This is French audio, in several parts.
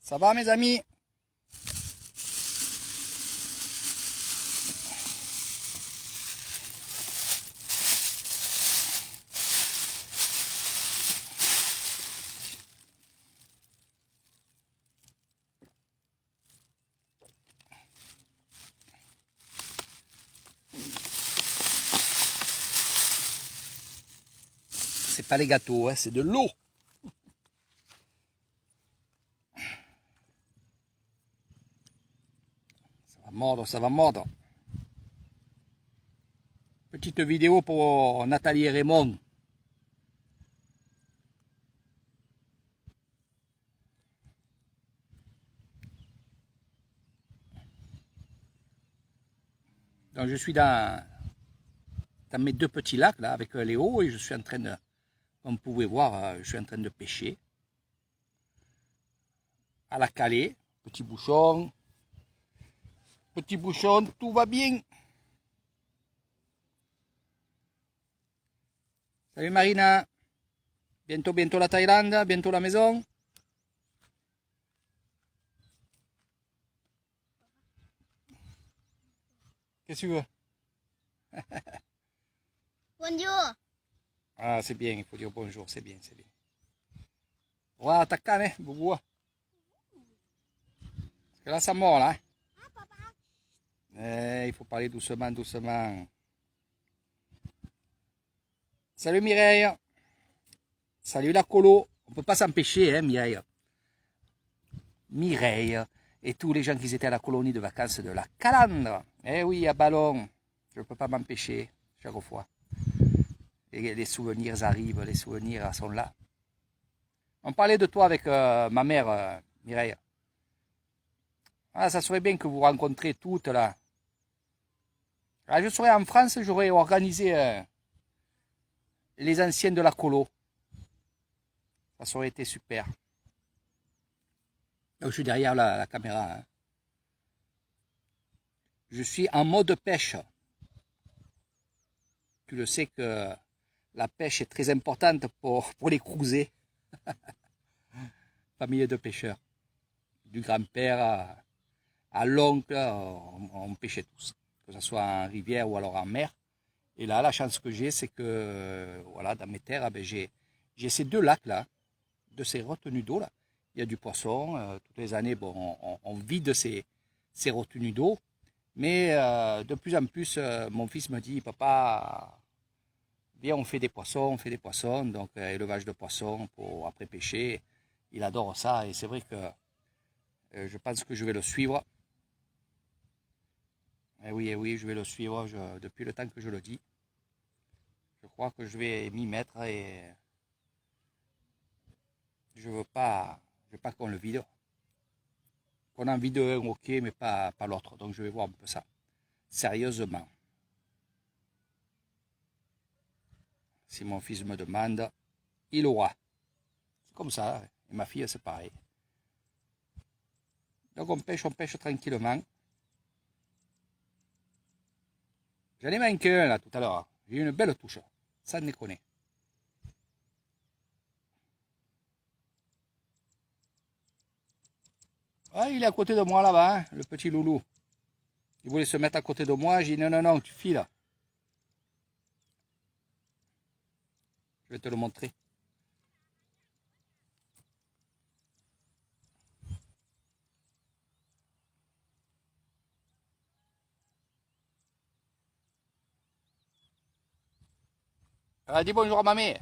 Ça va mes amis? C'est pas les gâteaux, hein, c'est de l'eau. Ça va mordre, ça va mordre. Petite vidéo pour Nathalie et Raymond. Donc je suis dans mes deux petits lacs là avec Léo et je suis en train de, comme vous pouvez voir, je suis en train de pêcher. À la calée, petit bouchon, tout va bien. Salut Marina, bientôt la Thaïlande, bientôt la maison. Qu'est-ce que tu veux? Bonjour. Ah c'est bien, il faut dire bonjour, c'est bien, c'est bien. Voilà ta canne, hein, Boubou. Parce que là ça mord là. Il faut parler doucement, doucement. Salut Mireille. Salut la colo. On peut pas s'empêcher, hein, Mireille. Mireille et tous les gens qui étaient à la colonie de vacances de la Calandre. Eh oui, à Ballon. Je ne peux pas m'empêcher chaque fois. Et les souvenirs arrivent, les souvenirs sont là. On parlait de toi avec ma mère, Mireille. Ah, ça serait bien que vous rencontrez toutes là. Ah, je serais en France, j'aurais organisé les anciens de la colo. Ça aurait été super. Donc, je suis derrière la caméra. Hein. Je suis en mode pêche. Tu le sais que la pêche est très importante pour les cruisers. Famille de pêcheurs. Du grand-père à l'oncle, on pêchait tous. Que ce soit en rivière ou alors en mer. Et là, la chance que j'ai, c'est que voilà, dans mes terres, ben, j'ai ces deux lacs là, de ces retenues d'eau là. Il y a du poisson. Toutes les années, bon, on vide ces retenues d'eau. Mais de plus en plus, mon fils me dit, papa, viens, on fait des poissons. Donc, élevage de poissons pour après pêcher. Il adore ça et c'est vrai que je pense que je vais le suivre. Eh oui, je vais le suivre depuis le temps que je le dis. Je crois que je vais m'y mettre et je veux pas qu'on le vide. Qu'on en vide un, ok, mais pas l'autre. Donc je vais voir un peu ça. Sérieusement. Si mon fils me demande, il aura. C'est comme ça. Et ma fille, c'est pareil. Donc on pêche tranquillement. J'en ai manqué un là tout à l'heure. J'ai eu une belle touche. Sans déconner. Ah, il est à côté de moi là-bas, hein, le petit loulou. Il voulait se mettre à côté de moi. J'ai dit non, tu files. Je vais te le montrer. Ah, dis bonjour à mamie.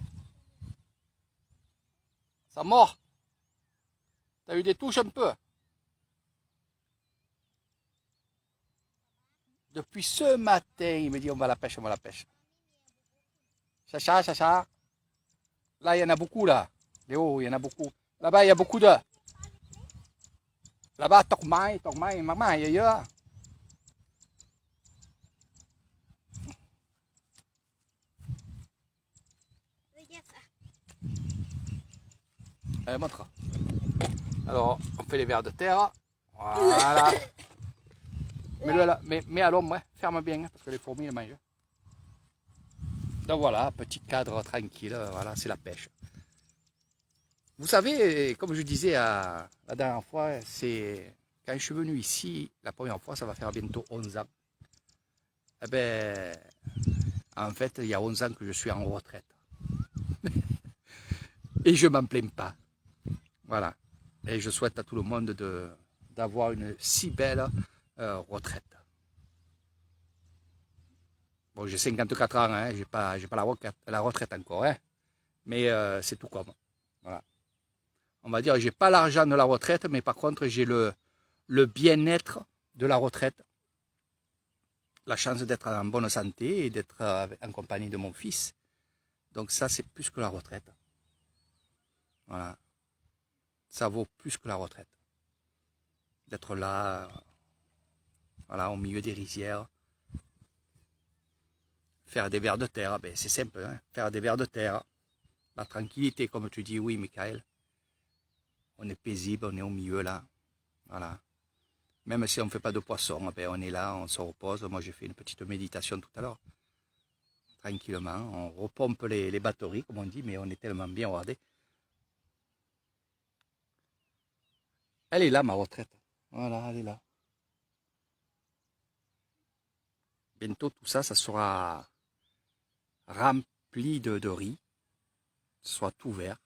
Ça mord. T'as eu des touches un peu. Depuis ce matin, il me dit on va à la pêche. Chacha. Là, il y en a beaucoup là. Léo, il y en a beaucoup. Là-bas, il y a beaucoup de. Là-bas, Tokmai, maman, il y a. Allez, montre. Alors, on fait les vers de terre. Voilà. Mets à l'ombre, ferme bien, parce que les fourmis les mangent. Donc voilà, petit cadre tranquille, voilà, c'est la pêche. Vous savez, comme je disais la dernière fois, c'est quand je suis venu ici, la première fois, ça va faire bientôt 11 ans. Eh ben, en fait, il y a 11 ans que je suis en retraite. Et je m'en plains pas. Voilà. Et je souhaite à tout le monde d'avoir une si belle retraite. Bon, j'ai 54 ans, hein, j'ai pas la retraite encore, hein, mais c'est tout comme. Voilà. On va dire, j'ai pas l'argent de la retraite, mais par contre, j'ai le bien-être de la retraite, la chance d'être en bonne santé et d'être en compagnie de mon fils. Donc ça, c'est plus que la retraite. Voilà. Ça vaut plus que la retraite. D'être là, voilà, au milieu des rizières, faire des vers de terre, ben, c'est simple, hein, faire des vers de terre, la tranquillité, comme tu dis, oui, Michael. On est paisible, on est au milieu là, voilà. Même si on ne fait pas de poisson, ben, on est là, on se repose. Moi, j'ai fait une petite méditation tout à l'heure, tranquillement. On repompe les batteries, comme on dit, mais on est tellement bien, regardez. Elle est là, ma retraite. Voilà, elle est là. Bientôt, tout ça, ça sera rempli de riz, soit tout vert.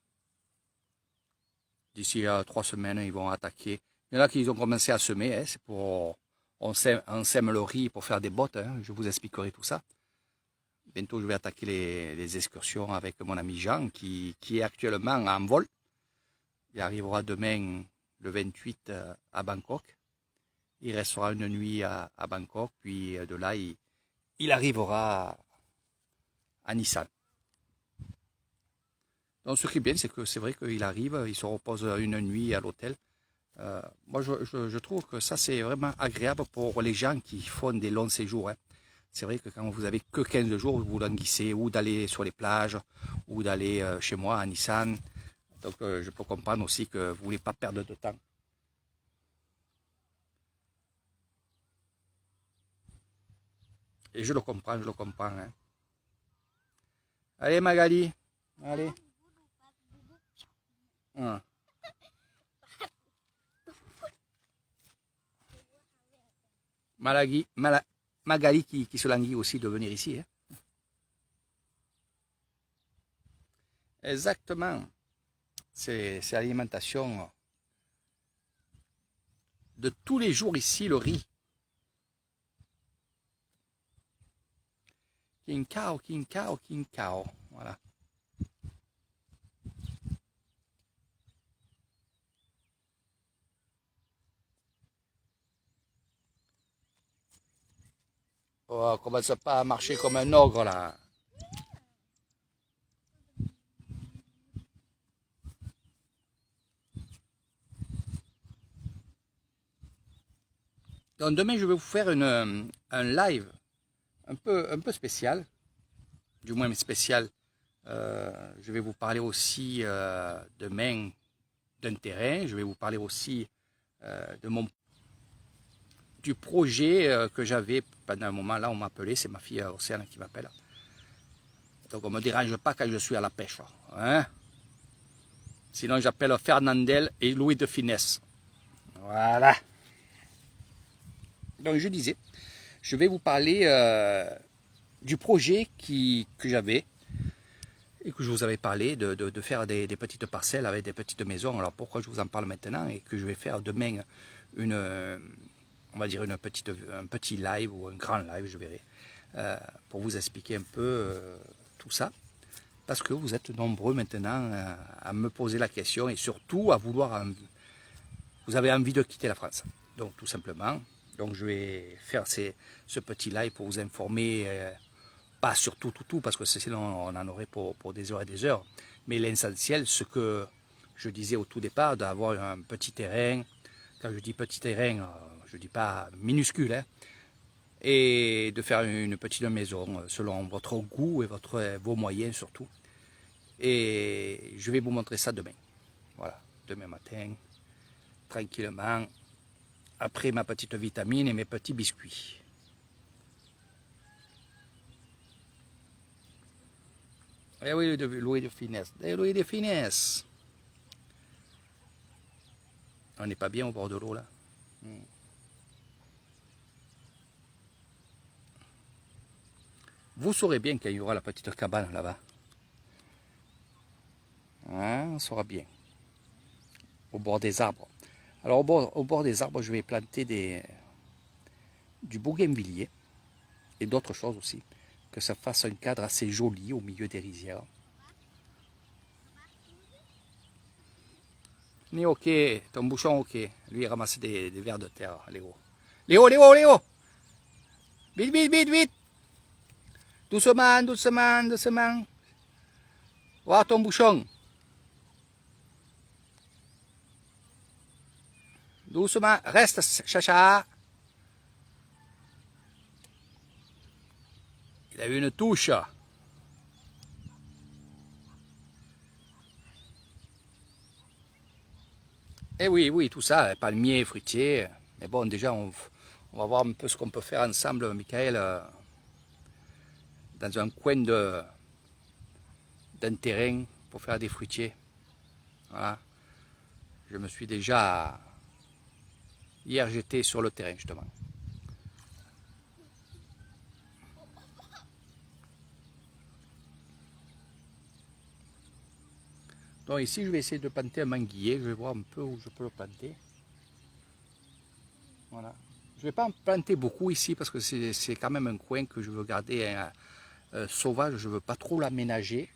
D'ici 3 semaines, ils vont attaquer. Il y en a qui ont commencé à semer, hein, c'est pour, on sème le riz pour faire des bottes, hein, je vous expliquerai tout ça. Bientôt, je vais attaquer les excursions avec mon ami Jean, qui est actuellement en vol. Il arrivera demain, le 28, à Bangkok. Il restera une nuit à Bangkok, puis de là, il arrivera à Nissan. Donc, ce qui est bien, c'est que c'est vrai qu'il arrive, il se repose une nuit à l'hôtel. Moi, je trouve que ça, c'est vraiment agréable pour les gens qui font des longs séjours, hein. C'est vrai que quand vous avez que 15 jours, vous languissez ou d'aller sur les plages ou d'aller chez moi à Nissan. Donc, je peux comprendre aussi que vous ne voulez pas perdre de temps. Et je le comprends, hein. Allez, Magali, allez. Hum. Magali qui se languit aussi de venir ici, hein. Exactement. C'est l'alimentation de tous les jours ici, le riz. King cow, king cow, king cow. Voilà. Oh, commence pas à marcher comme un ogre là. Donc demain je vais vous faire un live un peu spécial, du moins spécial. Je vais vous parler aussi demain d'un terrain. Je vais vous parler aussi du projet que j'avais pendant un moment. Là, on m'appelait, c'est ma fille Océane qui m'appelle. Donc on ne me dérange pas quand je suis à la pêche, hein. Sinon, j'appelle Fernandel et Louis de Finesse. Voilà. Donc je disais, je vais vous parler du projet que j'avais et que je vous avais parlé de faire des petites parcelles avec des petites maisons. Alors pourquoi je vous en parle maintenant et que je vais faire demain on va dire un petit live ou un grand live, je verrai, pour vous expliquer un peu tout ça. Parce que vous êtes nombreux maintenant à me poser la question et surtout à vouloir, vous avez envie de quitter la France. Donc tout simplement, donc je vais faire ce petit live pour vous informer, pas sur tout, parce que sinon on en aurait pour des heures et des heures. Mais l'essentiel, ce que je disais au tout départ, d'avoir un petit terrain. Quand je dis petit terrain, je ne dis pas minuscule, hein, et de faire une petite maison selon votre goût et vos moyens surtout. Et je vais vous montrer ça demain. Voilà, demain matin, tranquillement, après ma petite vitamine et mes petits biscuits. Eh oui, Louis de finesse. Eh Louis de finesse. On n'est pas bien au bord de l'eau là. Vous saurez bien quand il y aura la petite cabane là-bas. Hein, on saura bien. Au bord des arbres. Alors au bord des arbres, je vais planter du bougainvillier et d'autres choses aussi. Que ça fasse un cadre assez joli au milieu des rizières. Mais ok, ton bouchon ok. Lui il ramasse des vers de terre, Léo. Léo, Léo, Léo! Vite, vite, vite, vite! Doucement, doucement, doucement. Voir ton bouchon. Doucement, reste, chacha. Il a eu une touche. Eh oui, oui, tout ça, palmier, fruitier. Mais bon, déjà, on va voir un peu ce qu'on peut faire ensemble, Michael, dans un coin d'un terrain pour faire des fruitiers. Voilà. Je me suis déjà... Hier, j'étais sur le terrain, justement. Donc ici, je vais essayer de planter un manguier. Je vais voir un peu où je peux le planter. Voilà. Je ne vais pas en planter beaucoup ici parce que c'est quand même un coin que je veux garder sauvage. Je ne veux pas trop l'aménager.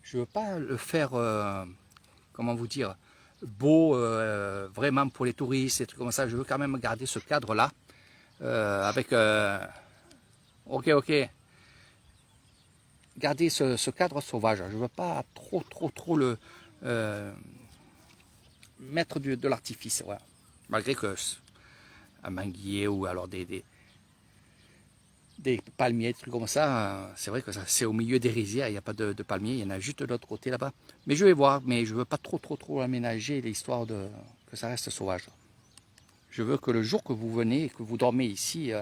Je ne veux pas le faire, comment vous dire, beau vraiment pour les touristes et trucs comme ça. Je veux quand même garder ce cadre-là avec... ok, ok. Garder ce cadre sauvage. Je ne veux pas trop le mettre de l'artifice. Voilà. Malgré que un manguier ou alors des palmiers, des trucs comme ça, c'est vrai que c'est au milieu des rizières, il n'y a pas de palmiers, il y en a juste de l'autre côté là-bas. Mais je vais voir, mais je ne veux pas trop aménager l'histoire que ça reste sauvage. Je veux que le jour que vous venez et que vous dormez ici,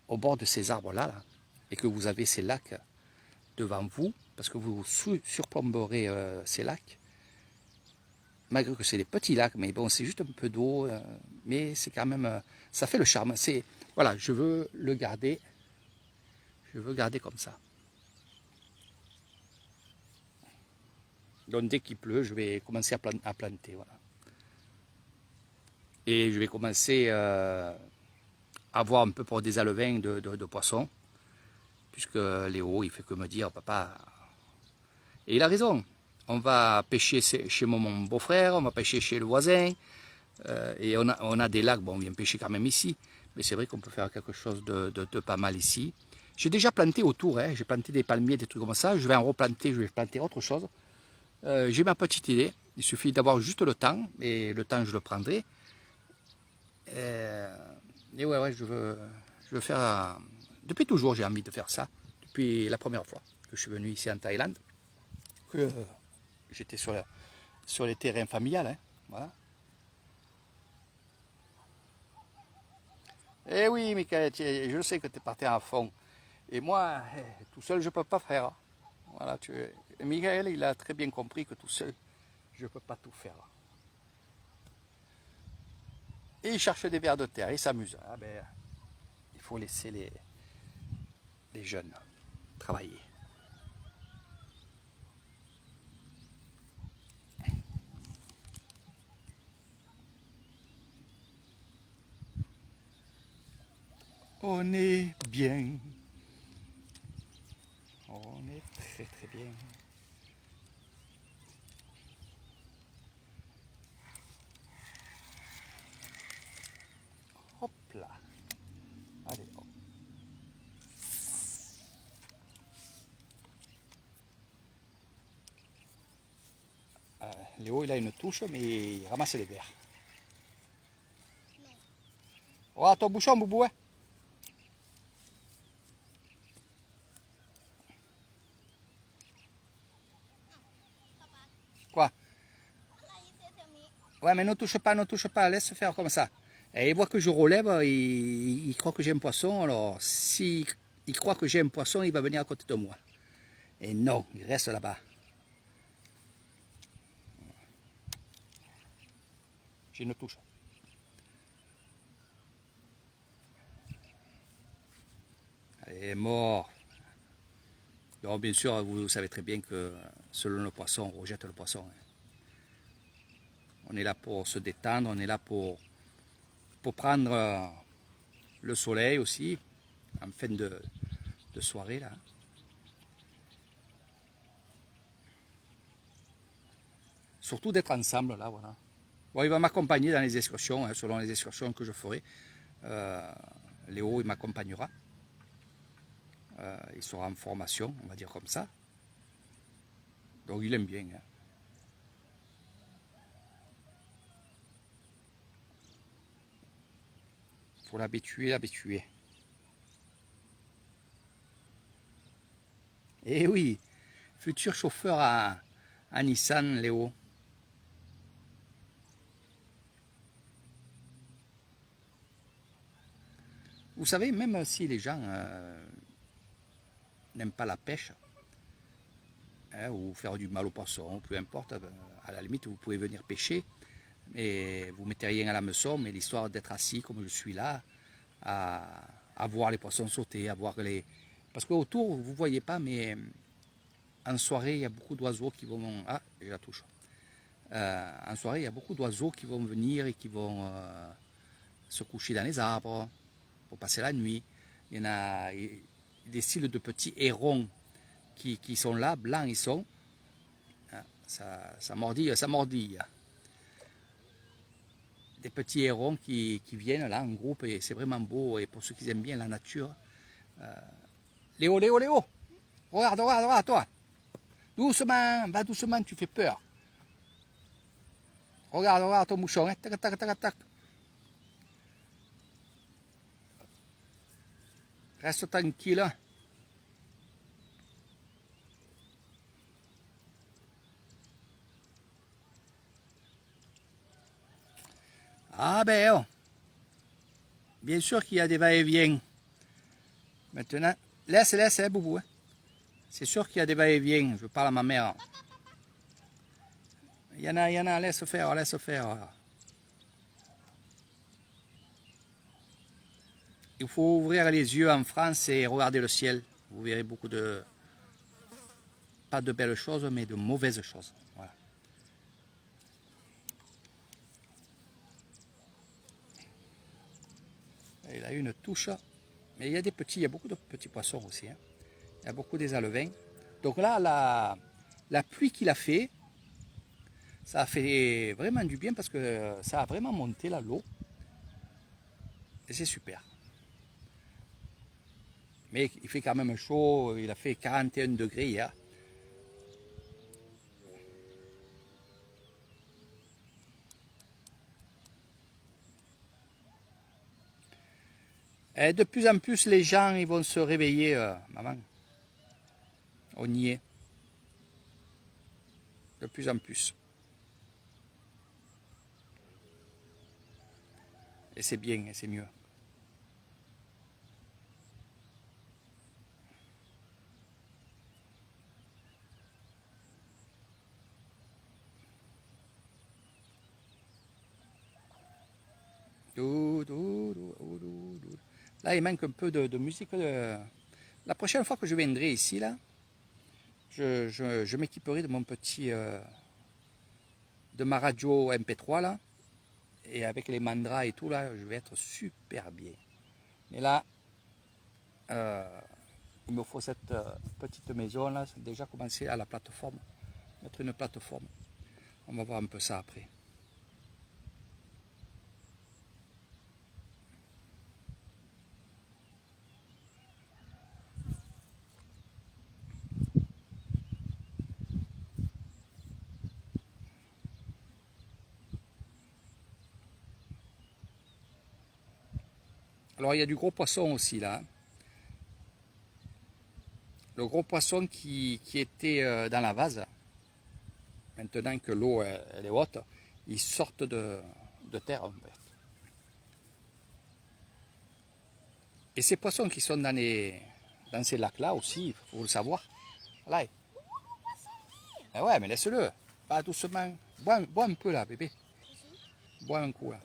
au bord de ces arbres-là, là, et que vous avez ces lacs devant vous, parce que vous surplomberez ces lacs, malgré que c'est des petits lacs, mais bon, c'est juste un peu d'eau, mais c'est quand même, ça fait le charme. Voilà, je veux le garder, comme ça. Donc dès qu'il pleut, je vais commencer à planter, voilà. Et je vais commencer à voir un peu pour des alevins de poissons, puisque Léo, il fait que me dire, papa, et il a raison. On va pêcher chez mon beau-frère, on va pêcher chez le voisin, et on a des lacs, bon, on vient pêcher quand même ici, mais c'est vrai qu'on peut faire quelque chose de pas mal ici. J'ai déjà planté autour, hein, j'ai planté des palmiers, des trucs comme ça, je vais en replanter, je vais planter autre chose. J'ai ma petite idée, il suffit d'avoir juste le temps, et le temps je le prendrai. Et ouais, je veux faire... Depuis toujours j'ai envie de faire ça, depuis la première fois que je suis venu ici en Thaïlande, que j'étais sur les terrains familiales, hein, voilà. Eh oui, Michael, je sais que tu es parti à fond. Et moi, tout seul, je ne peux pas faire. Voilà, Michael, il a très bien compris que tout seul, je ne peux pas tout faire. Et il cherche des vers de terre, il s'amuse. Ah ben, il faut laisser les jeunes travailler. On est bien. On est très bien. Hop là. Allez, hop. Léo, il a une touche, mais il ramasse les verres. Oh, ton bouchon, Boubou, hein. Quoi? Ouais, mais ne touche pas, laisse faire comme ça. Et il voit que je relève, il croit que j'ai un poisson, alors s'il croit que j'ai un poisson, il va venir à côté de moi. Et non, il reste là-bas. J'ai une touche. Elle est morte. Donc bien sûr, vous savez très bien que selon le poisson, on rejette le poisson. On est là pour se détendre, on est là pour prendre le soleil aussi, en fin de soirée là. Surtout d'être ensemble là, voilà. Bon, il va m'accompagner dans les excursions, hein, selon les excursions que je ferai. Léo, il m'accompagnera. Il sera en formation, on va dire comme ça. Donc il aime bien. Hein. Faut l'habituer. Eh oui, futur chauffeur à Nissan, Léo. Vous savez, même si les gens n'aiment pas la pêche, hein, ou faire du mal au poisson, peu importe, à la limite, vous pouvez venir pêcher, mais vous mettez rien à la meçon, mais l'histoire d'être assis comme je suis là, à voir les poissons sauter, à voir les... Parce qu'autour, vous ne voyez pas, mais en soirée, il y a beaucoup d'oiseaux qui vont... Ah, j'ai la touche. En soirée, il y a beaucoup d'oiseaux qui vont venir et qui vont se coucher dans les arbres pour passer la nuit. Il y en a des styles de petits hérons qui sont là, blancs ils sont. Ça mordille. Des petits hérons qui viennent là en groupe et c'est vraiment beau. Et pour ceux qui aiment bien la nature. Léo, regarde, toi. Doucement, va doucement, tu fais peur. Regarde ton mouchon. Hein. Tac. Reste tranquille. Ah ben oh. Bien sûr qu'il y a des va-et-vient. Maintenant, laisse, hein, Boubou. Hein. C'est sûr qu'il y a des va-et-vient. Je parle à ma mère. Il y en a, laisse faire. Il faut ouvrir les yeux en France et regarder le ciel. Vous verrez beaucoup de... Pas de belles choses, mais de mauvaises choses. Voilà. Il a une touche. Mais il y a beaucoup de petits poissons aussi. Hein. Il y a beaucoup des alevins. Donc là, la pluie qu'il a fait, ça a fait vraiment du bien parce que ça a vraiment monté là l'eau. Et c'est super. Mais il fait quand même chaud, il a fait 41 degrés hier. Et de plus en plus, les gens ils vont se réveiller, maman. On y est. De plus en plus. Et c'est bien, et c'est mieux. Là, il manque un peu de musique. La prochaine fois que je viendrai ici, là, je m'équiperai de mon petit... de ma radio MP3, là. Et avec les mandras et tout, là, je vais être super bien. Mais là, il me faut cette petite maison, là. C'est déjà commencé à la plateforme. Mettre une plateforme. On va voir un peu ça après. Alors il y a du gros poisson aussi là. Le gros poisson qui était dans la vase, maintenant que l'eau elle est haute, ils sortent de terre en fait. Et ces poissons qui sont dans ces lacs-là aussi, il faut le savoir. Là. Ah ouais, mais laisse-le. Pas doucement. Bois un peu là, bébé. Bois un coup là.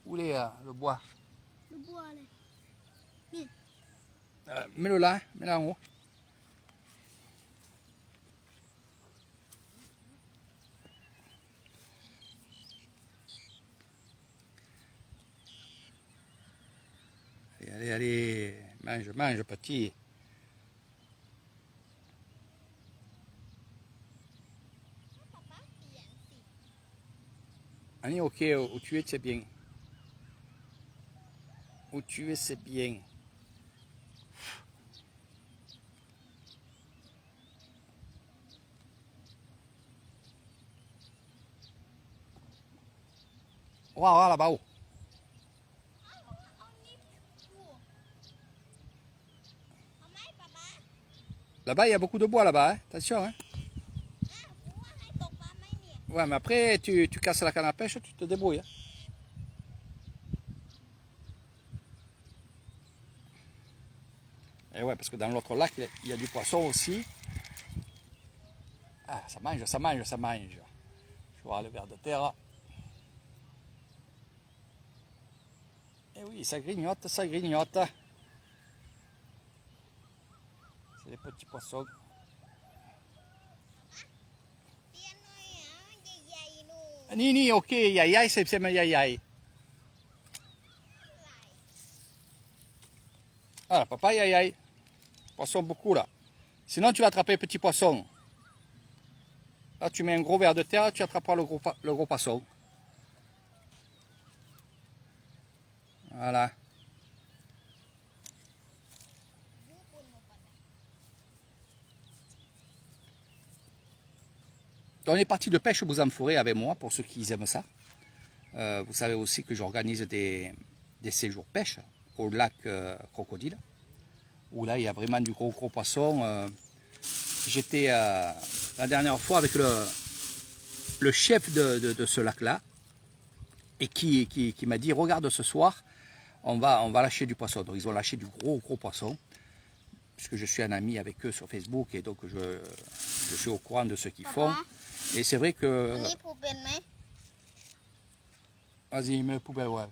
Où est le bois? Le bois, là. Mets-le là, mets-le en haut. Allez, allez, mange, mange, petit. Allez, ok, où tu es, c'est bien. Où tu es, c'est bien. Voilà, là-bas haut. Là-bas, il y a beaucoup de bois là-bas, hein. Attention. Hein. Ouais, mais après, tu casses la canne à pêche, tu te débrouilles. Hein. Et ouais, parce que dans l'autre lac, il y a du poisson aussi. Ah, ça mange, ça mange, ça mange. Je vois le ver de terre. Et oui, ça grignote, ça grignote. C'est les petits poissons. Nini, ok, yai yai, c'est ma yai yai. Ah, papa yai yai. Poisson beaucoup là. Sinon, tu vas attraper petit poisson. Là, tu mets un gros ver de terre, tu attraperas le gros poisson. Voilà. On est parti de pêche aux forêt avec moi, pour ceux qui aiment ça. Vous savez aussi que j'organise des séjours pêche au lac Crocodile, où là, il y a vraiment du gros poisson. J'étais la dernière fois avec le chef de ce lac-là, et qui m'a dit, regarde ce soir, on va lâcher du poisson. Donc ils ont lâché du gros poisson, puisque je suis un ami avec eux sur Facebook, et donc je suis au courant de ce qu'ils font. Et c'est vrai que... Vas-y, mets le poubelle, ouais.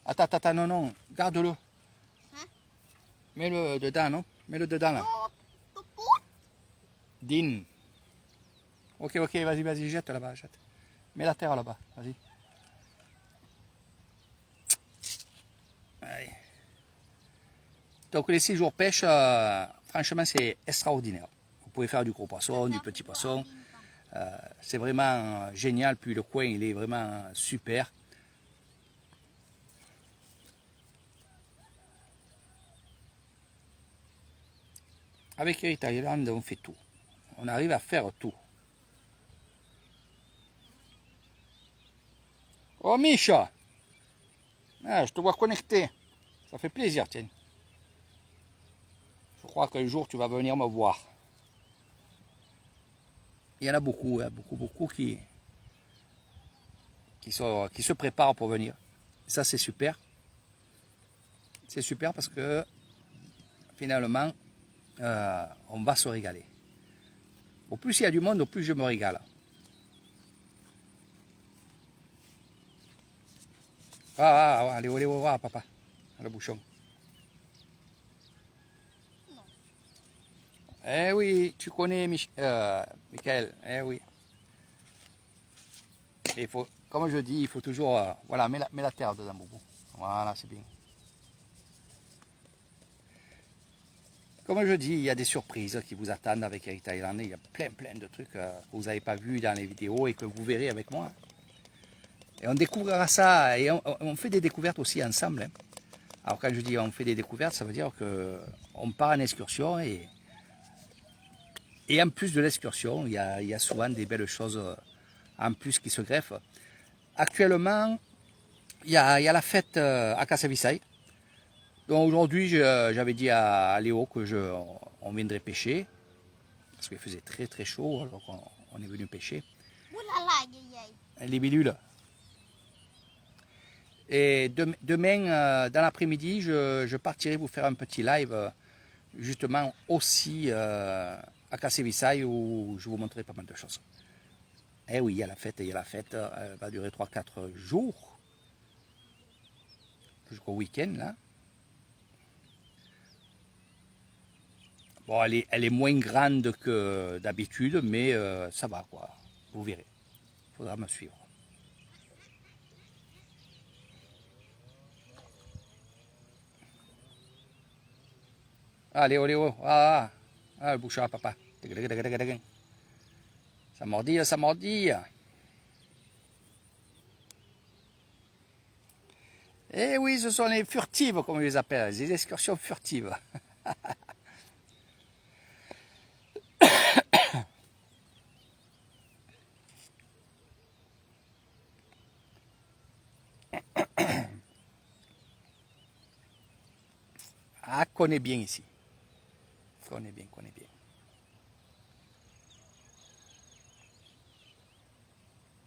Attends, non, garde-le. Mets-le dedans, non? Mets-le dedans, là. Din. Ok, vas-y, jette là-bas, jette. Mets la terre là-bas, vas-y. Allez. Donc les 6 jours pêche, franchement, c'est extraordinaire. Vous pouvez faire du gros poisson, du petit poisson. C'est vraiment génial. Puis le coin, il est vraiment super. Avec Eric Thaïlande, on fait tout. On arrive à faire tout. Oh Micha, ah, je te vois connecté. Ça fait plaisir, tiens. Je crois qu'un jour tu vas venir me voir. Il y en a beaucoup, hein, beaucoup qui se préparent pour venir. Et ça, c'est super. C'est super parce que finalement, on va se régaler. Au plus il y a du monde, au plus je me régale. Allez voir, papa, le bouchon. Eh oui, tu connais Michael, eh oui. Et comme je dis, il faut toujours, voilà, mets la terre dedans, Boubou. Voilà, c'est bien. Comme je dis, il y a des surprises qui vous attendent avec Eric Thaïlandais. Il y a plein de trucs que vous n'avez pas vus dans les vidéos et que vous verrez avec moi. Et on découvrira ça et on fait des découvertes aussi ensemble. Hein. Alors quand je dis on fait des découvertes, ça veut dire qu'on part en excursion et en plus de l'excursion, il y a souvent des belles choses en plus qui se greffent. Actuellement, il y a la fête à Kassavissaï. Donc aujourd'hui, j'avais dit à Léo que on viendrait pêcher, parce qu'il faisait très chaud, alors on est venu pêcher. Les bilules. Et demain, dans l'après-midi, je partirai vous faire un petit live, justement aussi à Cassevissaille, où je vous montrerai pas mal de choses. Eh oui, il y a la fête, elle va durer 3-4 jours, jusqu'au week-end, là. Bon, elle est moins grande que d'habitude, mais ça va, quoi. Vous verrez. Il faudra me suivre. Allez, allez, oh. Le bouchon à papa. Ça mordille, ça mordille. Eh oui, ce sont les furtives, comme on les appelle, les excursions furtives. Ah, connaît bien ici. Connaît bien, connaît bien.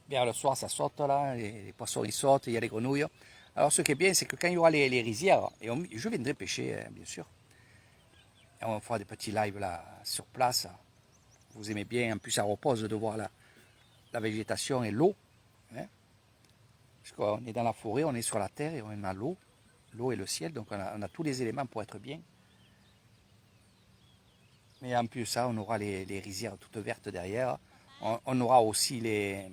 Bien, le soir, ça saute là, les poissons ils sautent, il y a les grenouilles. Alors, ce qui est bien, c'est que quand il y aura les rizières, et je viendrai pêcher, bien sûr. Et on fera des petits lives là, sur place. Vous aimez bien, en plus, ça repose de voir la végétation et l'eau. Hein, parce qu'on est dans la forêt, on est sur la terre et on a l'eau et le ciel, donc on a tous les éléments pour être bien. Mais en plus de ça, on aura les rizières toutes vertes derrière. On aura aussi les...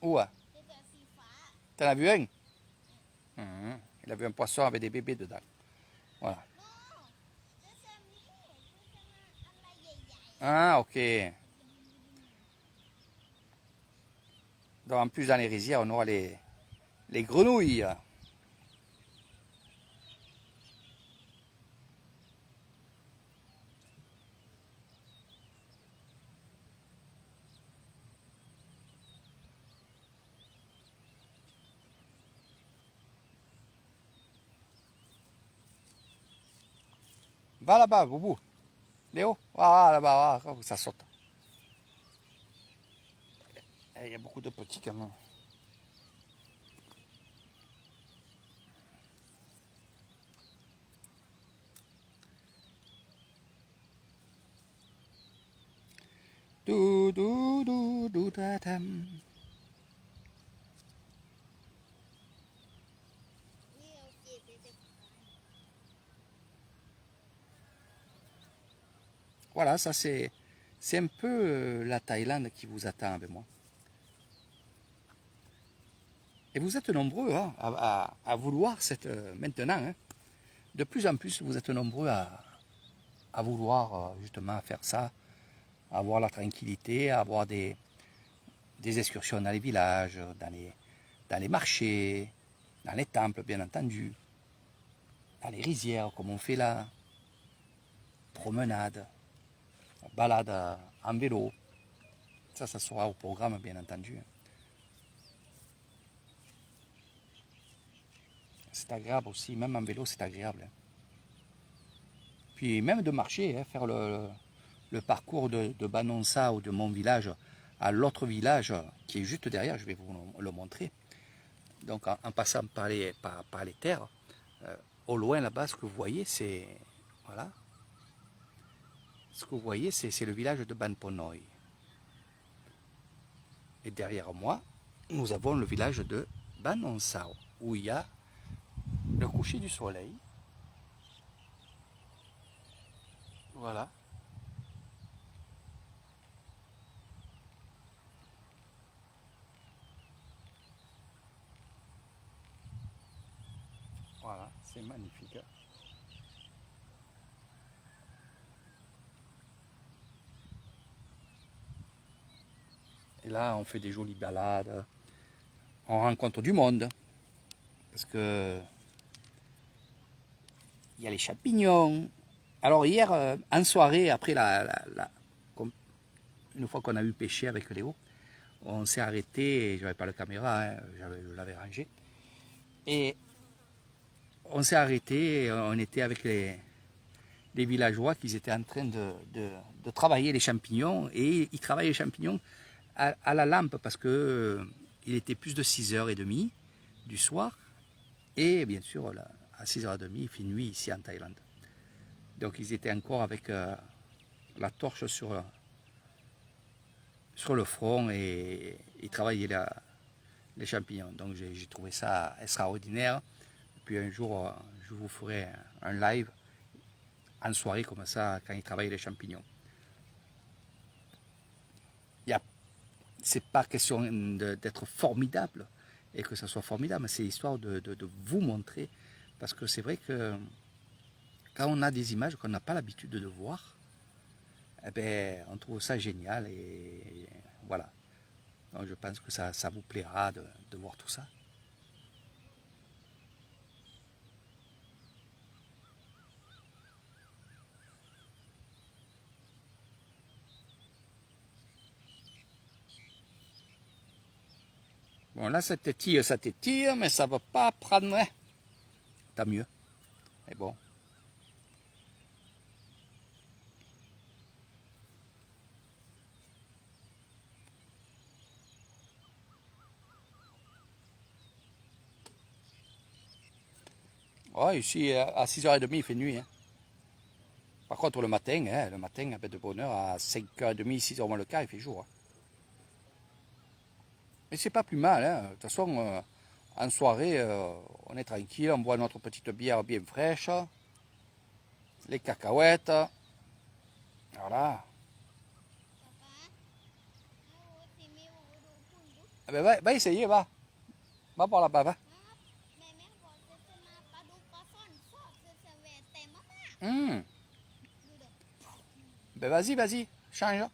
Où? T'en as vu un? Il a vu un poisson avec des bébés dedans. Voilà. Ah, ok. Donc en plus, dans les rizières, on aura les grenouilles. Va là-bas, Boubou. Léo. Ah, là-bas, ça saute. Il y a beaucoup de petits quand même. Do, do, do, do, da, dam. Voilà, ça c'est un peu la Thaïlande qui vous attend avec moi. Et vous êtes nombreux hein, à vouloir maintenant. Hein, de plus en plus, vous êtes nombreux à vouloir justement faire ça, à avoir la tranquillité, à avoir des excursions dans les villages, dans les marchés, dans les temples, bien entendu, dans les rizières, comme on fait là, promenade, balade en vélo. Ça sera au programme, bien entendu. C'est agréable aussi, même en vélo, c'est agréable. Puis même de marcher, hein, faire le parcours de Banonsa ou de mon village à l'autre village qui est juste derrière, je vais vous le montrer. Donc en passant par les terres, au loin là-bas, ce que vous voyez, c'est voilà, ce que vous voyez, c'est le village de Banponoi. Et derrière moi, nous avons le village de Banonsao, où il y a le coucher du soleil. Voilà. Voilà, c'est magnifique. Et là, on fait des jolies balades. On rencontre du monde. Parce que il y a les champignons. Alors hier, en soirée, après une fois qu'on a eu pêché avec Léo, on s'est arrêté, je n'avais pas la caméra, hein, je l'avais rangé. Et on s'est arrêté, on était avec les villageois qui étaient en train de travailler les champignons. Et ils travaillent les champignons à la lampe parce que il était plus de 6h30 du soir. Et bien sûr, là, à 6h30, il fait nuit ici en Thaïlande. Donc ils étaient encore avec la torche sur le front et ils travaillaient les champignons. Donc j'ai trouvé ça extraordinaire. Et puis un jour, je vous ferai un live en soirée comme ça quand ils travaillent les champignons. C'est pas question d'être formidable et que ça soit formidable, c'est histoire de vous montrer. Parce que c'est vrai que quand on a des images qu'on n'a pas l'habitude de voir, eh ben, on trouve ça génial et voilà. Donc je pense que ça vous plaira de voir tout ça. Bon là ça t'étire, mais ça ne va pas prendre. Tant mieux. Mais bon. Ouais, ici à 6h30 il fait nuit. Hein. Par contre le matin, de bonne heure, à 5h30, 6h moins le quart, il fait jour. Hein. Mais c'est pas plus mal. Hein. De toute façon, en soirée, on est tranquille, on boit notre petite bière bien fraîche, les cacahuètes. Voilà. Eh ben, va essayer, va. Va par là-bas, va. Hmm. Ben vas-y, change.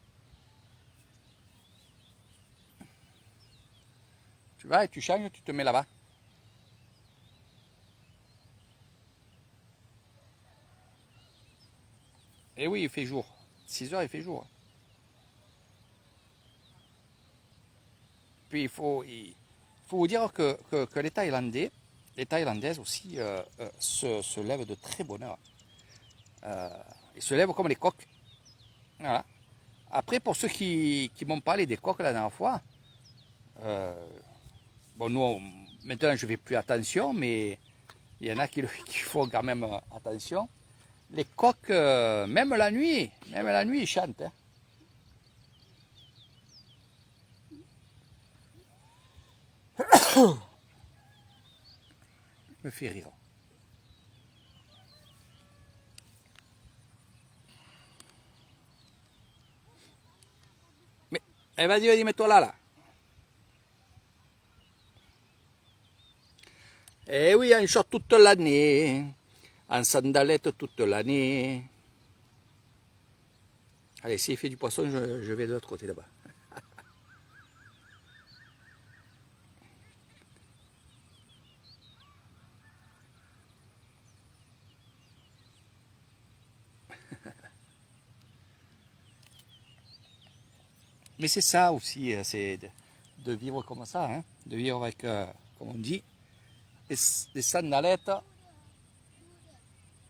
Tu vas et tu changes, tu te mets là-bas. Et oui, il fait jour. 6h, il fait jour. Puis il faut vous dire que les Thaïlandais, les Thaïlandaises aussi se lèvent de très bonne heure. Ils se lèvent comme les coqs. Voilà. Après, pour ceux qui m'ont parlé des coqs la dernière fois, euh, bon, nous, maintenant, je ne fais plus attention, mais il y en a qui font quand même attention. Les coqs, même la nuit, ils chantent. Hein. Me fait rire. Mais, vas-y, mets-toi là. Eh oui, en short toute l'année, en sandalette toute l'année. Allez, s'il fait du poisson, je vais de l'autre côté là-bas. Mais c'est ça aussi, c'est de vivre comme ça, hein, de vivre avec, comme on dit, des sandalettes.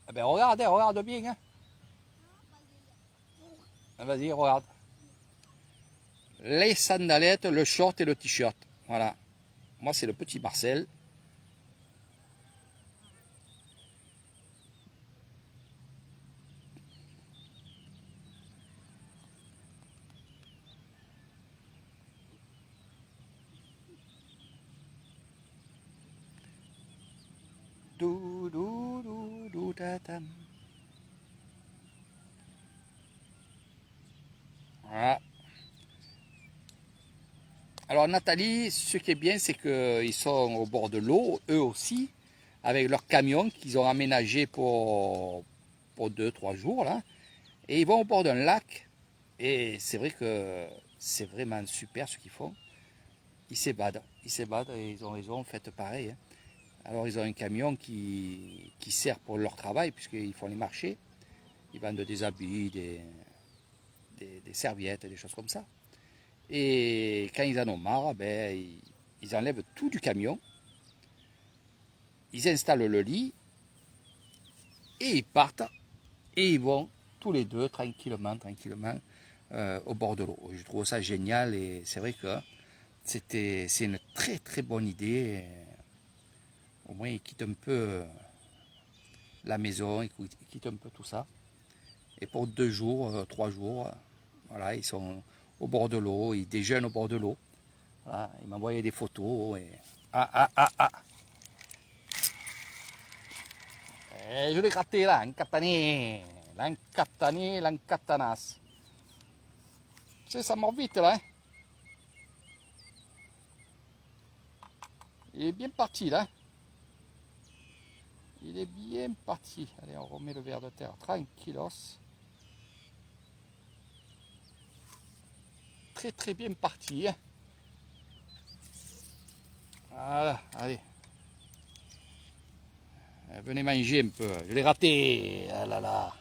Eh ben regarde bien. Hein. Vas-y, regarde. Les sandalettes, le short et le t-shirt. Voilà. Moi, c'est le petit Marcel. Dou, dou, dou, dou, tatam. Voilà. Alors Nathalie, ce qui est bien, c'est qu'ils sont au bord de l'eau, eux aussi, avec leur camion qu'ils ont aménagé pour 2, 3 jours là. Et ils vont au bord d'un lac. Et c'est vrai que c'est vraiment super ce qu'ils font. Ils s'évadent et ils ont raison, faites pareil. Hein. Alors ils ont un camion qui sert pour leur travail, puisqu'ils font les marchés. Ils vendent des habits, des serviettes, des choses comme ça. Et quand ils en ont marre, ben, ils enlèvent tout du camion, ils installent le lit, et ils partent, et ils vont tous les deux tranquillement, au bord de l'eau. Je trouve ça génial et c'est vrai que c'est une très très bonne idée. Au moins ils quittent un peu la maison, ils quittent un peu tout ça. Et pour 2 jours, 3 jours, voilà, ils sont au bord de l'eau, ils déjeunent au bord de l'eau. Voilà, ils m'envoyaient des photos. Et... Ah. Et je l'ai gratté là, un catané. L'encatanas. Tu sais, ça mord vite là. Hein. Il est bien parti là. Il est bien parti. Allez, on remet le ver de terre tranquillos. Très très bien parti. Hein. Voilà, allez. Venez manger un peu. Je l'ai raté. Ah là là.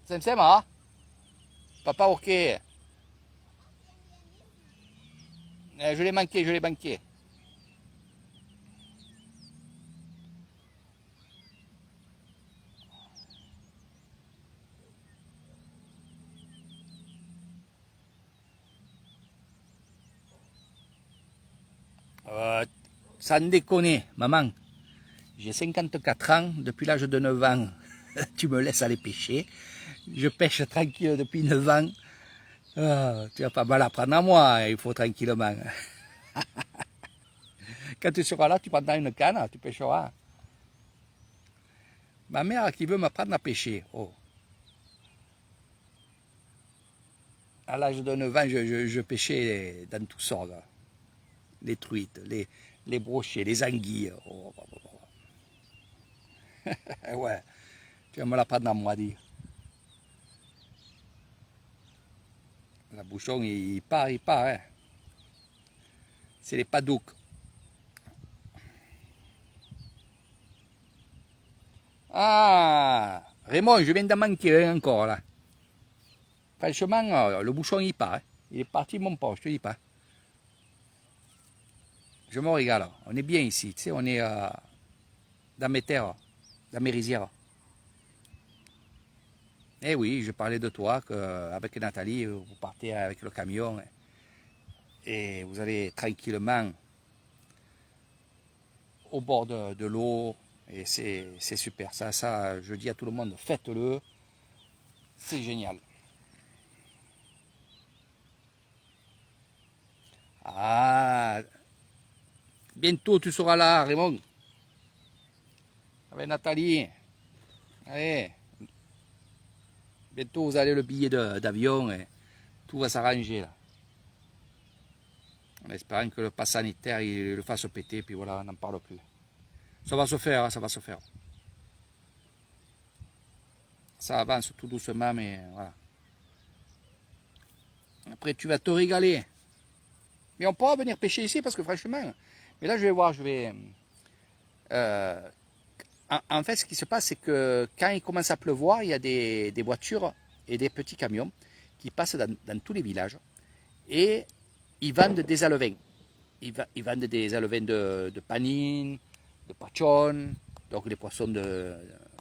Sem, hein? Papa, ok. Je l'ai manqué. Sans déconner, maman. J'ai 54 ans, depuis l'âge de 9 ans, tu me laisses aller pêcher. Je pêche tranquille depuis 9 ans. Tu vas pas mal apprendre à moi, il faut tranquillement. Quand tu seras là, tu prendras une canne, tu pêcheras. Ma mère qui veut m'apprendre à pêcher. Oh. À l'âge de 9 ans, je pêchais dans tout sortes. Les truites, les brochets, les anguilles. Oh. Ouais, tu vas me l'apprendre à moi, dire. La bouchon, il part. Hein. C'est les padouks. Ah, Raymond, je viens d'en manquer un encore là. Franchement, le bouchon il part. Hein. Il est parti mon pauvre, je te dis pas. Je me régale. On est bien ici, tu sais, on est dans mes terres, dans mes rizières. Eh oui, je parlais de toi, qu'avec Nathalie, vous partez avec le camion et vous allez tranquillement au bord de l'eau. Et c'est super. Ça, je dis à tout le monde, faites-le. C'est génial. Ah, bientôt tu seras là, Raymond. Avec Nathalie. Allez. Bientôt vous allez le billet d'avion et tout va s'arranger là. En espérant que le pass sanitaire il le fasse péter, puis voilà, on n'en parle plus. Ça va se faire, ça va se faire. Ça avance tout doucement, mais voilà. Après, tu vas te régaler. Mais on pourra venir pêcher ici parce que franchement, mais là je vais voir, en fait, ce qui se passe, c'est que quand il commence à pleuvoir, il y a des voitures et des petits camions qui passent dans tous les villages et ils vendent des alevins. Ils vendent des alevins de panine, de pachon, donc des poissons de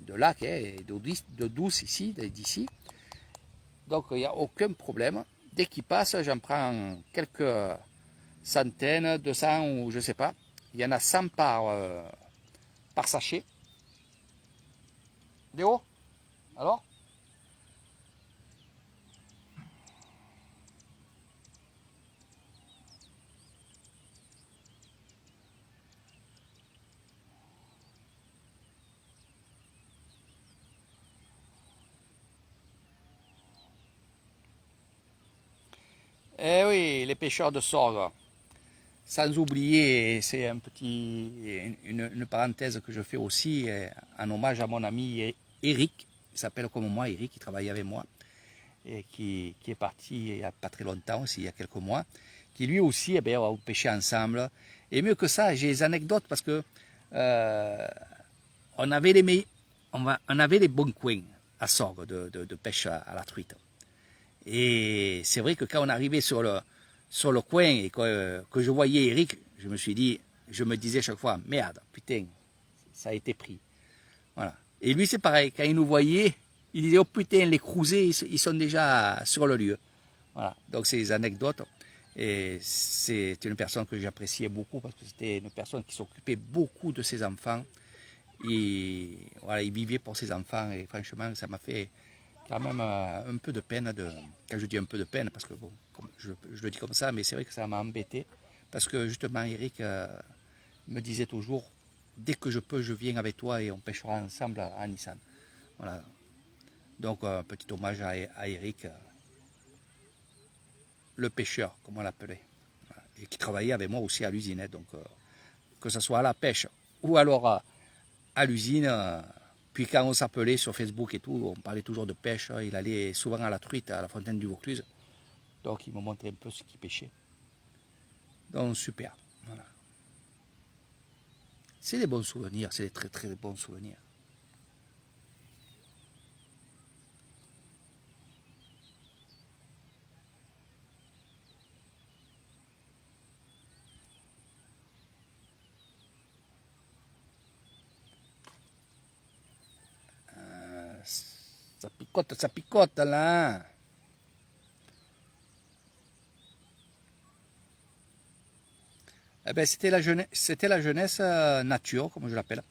lac, hein, de douce ici, d'ici. Donc il n'y a aucun problème. Dès qu'ils passent, j'en prends quelques centaines, 200 ou je ne sais pas. Il y en a 100 par sachet. Léo, alors? Eh oui, les pêcheurs de sorgue. Sans oublier, c'est une parenthèse que je fais aussi en hommage à mon ami Eric. Il s'appelle comme moi, Eric, qui travaille avec moi et qui est parti il n'y a pas très longtemps aussi, il y a quelques mois, qui lui aussi, eh bien, on va pêcher ensemble. Et mieux que ça, j'ai des anecdotes parce que on avait on avait les bons coins à Sorgue de pêche à la truite. Et c'est vrai que quand on arrivait sur le coin et que je voyais Eric, je me disais chaque fois, merde, putain, ça a été pris. Voilà. Et lui, c'est pareil. Quand il nous voyait, il disait, oh putain, les cruisés, ils sont déjà sur le lieu. Voilà. Donc, c'est des anecdotes. Et c'est une personne que j'appréciais beaucoup parce que c'était une personne qui s'occupait beaucoup de ses enfants. Et voilà, il vivait pour ses enfants. Et franchement, ça m'a fait quand même un peu de peine. Quand je dis un peu de peine, parce que bon, je le dis comme ça, mais c'est vrai que ça m'a embêté. Parce que justement, Eric me disait toujours, dès que je peux, je viens avec toi et on pêchera ensemble à Nissan. Voilà. Donc, un petit hommage à Eric, le pêcheur, comme on l'appelait. Voilà. Et qui travaillait avec moi aussi à l'usine. Hein. Donc, que ce soit à la pêche ou alors à l'usine. Puis quand on s'appelait sur Facebook et tout, on parlait toujours de pêche. Il allait souvent à la truite, à la fontaine du Vaucluse. Donc, il me montrait un peu ce qu'il pêchait. Donc, super. Voilà. C'est des bons souvenirs, c'est des très très bons souvenirs. Ça picote là. Eh ben, c'était la jeunesse nature, comme je l'appelle.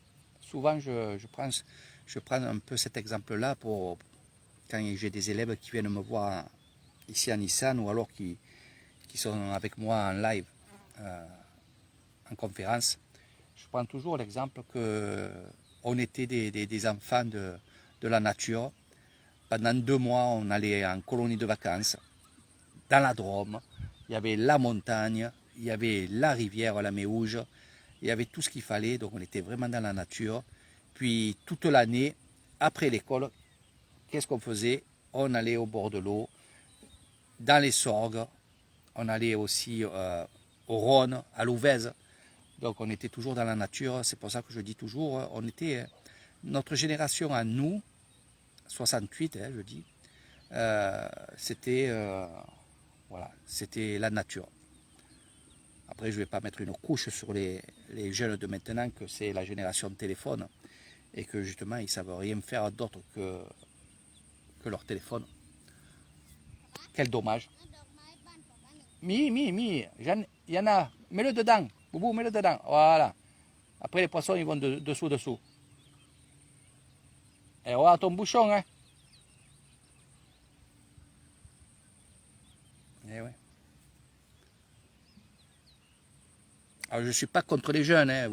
Souvent, je prends un peu cet exemple-là pour quand j'ai des élèves qui viennent me voir ici à Nissan ou alors qui sont avec moi en live, en conférence. Je prends toujours l'exemple que on était des enfants de la nature. Pendant 2 mois, on allait en colonie de vacances dans la Drôme. Il y avait la montagne, il y avait la rivière, la Méouge, il y avait tout ce qu'il fallait, donc on était vraiment dans la nature. Puis toute l'année, après l'école, qu'est-ce qu'on faisait? On allait au bord de l'eau, dans les Sorgues, on allait aussi au Rhône, à l'Ouvèze. Donc on était toujours dans la nature, c'est pour ça que je dis toujours, on était, notre génération à nous, 68, je dis, c'était voilà, c'était la nature. Après, je ne vais pas mettre une couche sur les jeunes de maintenant, que c'est la génération de téléphone, et que justement, ils ne savent rien faire d'autre que leur téléphone. Quel dommage. Mi, il y en a. Mets-le dedans. Boubou, mets-le dedans. Voilà. Après, les poissons, ils vont dessous. Et voilà ton bouchon, hein. Eh ouais. Alors, je ne suis pas contre les jeunes. Hein.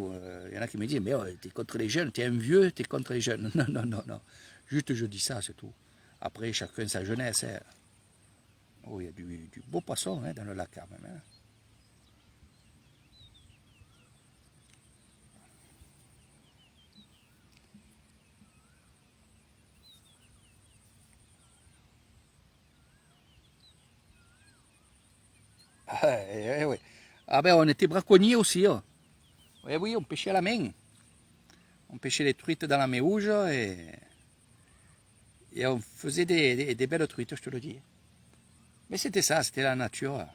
Il y en a qui me disent, mais oh, tu es contre les jeunes, tu es un vieux, tu es contre les jeunes. Non, non, non, non. Juste, je dis ça, c'est tout. Après, chacun sa jeunesse. Hein. Oh, il y a du beau poisson hein, dans le lac quand même. Hein. Ah, ouais. Ah ben, on était braconniers aussi. Hein. Oui, oui, on pêchait à la main. On pêchait les truites dans la Méouge et on faisait des belles truites, je te le dis. Mais c'était ça, c'était la nature.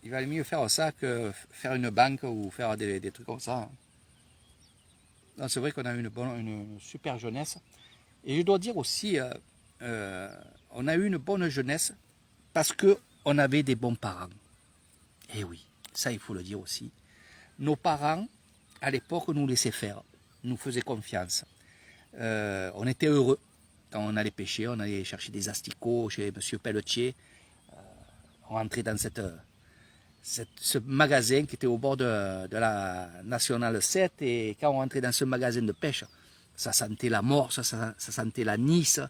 Il valait mieux faire ça que faire une banque ou faire des trucs comme ça. C'est vrai qu'on a eu une super jeunesse. Et je dois dire aussi, on a eu une bonne jeunesse parce qu'on avait des bons parents. Et oui, ça il faut le dire aussi. Nos parents, à l'époque, nous laissaient faire, nous faisaient confiance. On était heureux quand on allait pêcher, on allait chercher des asticots chez M. Pelletier. On rentrait dans ce magasin qui était au bord de la Nationale 7 et quand on rentrait dans ce magasin de pêche, ça sentait la morse, ça sentait la Nice.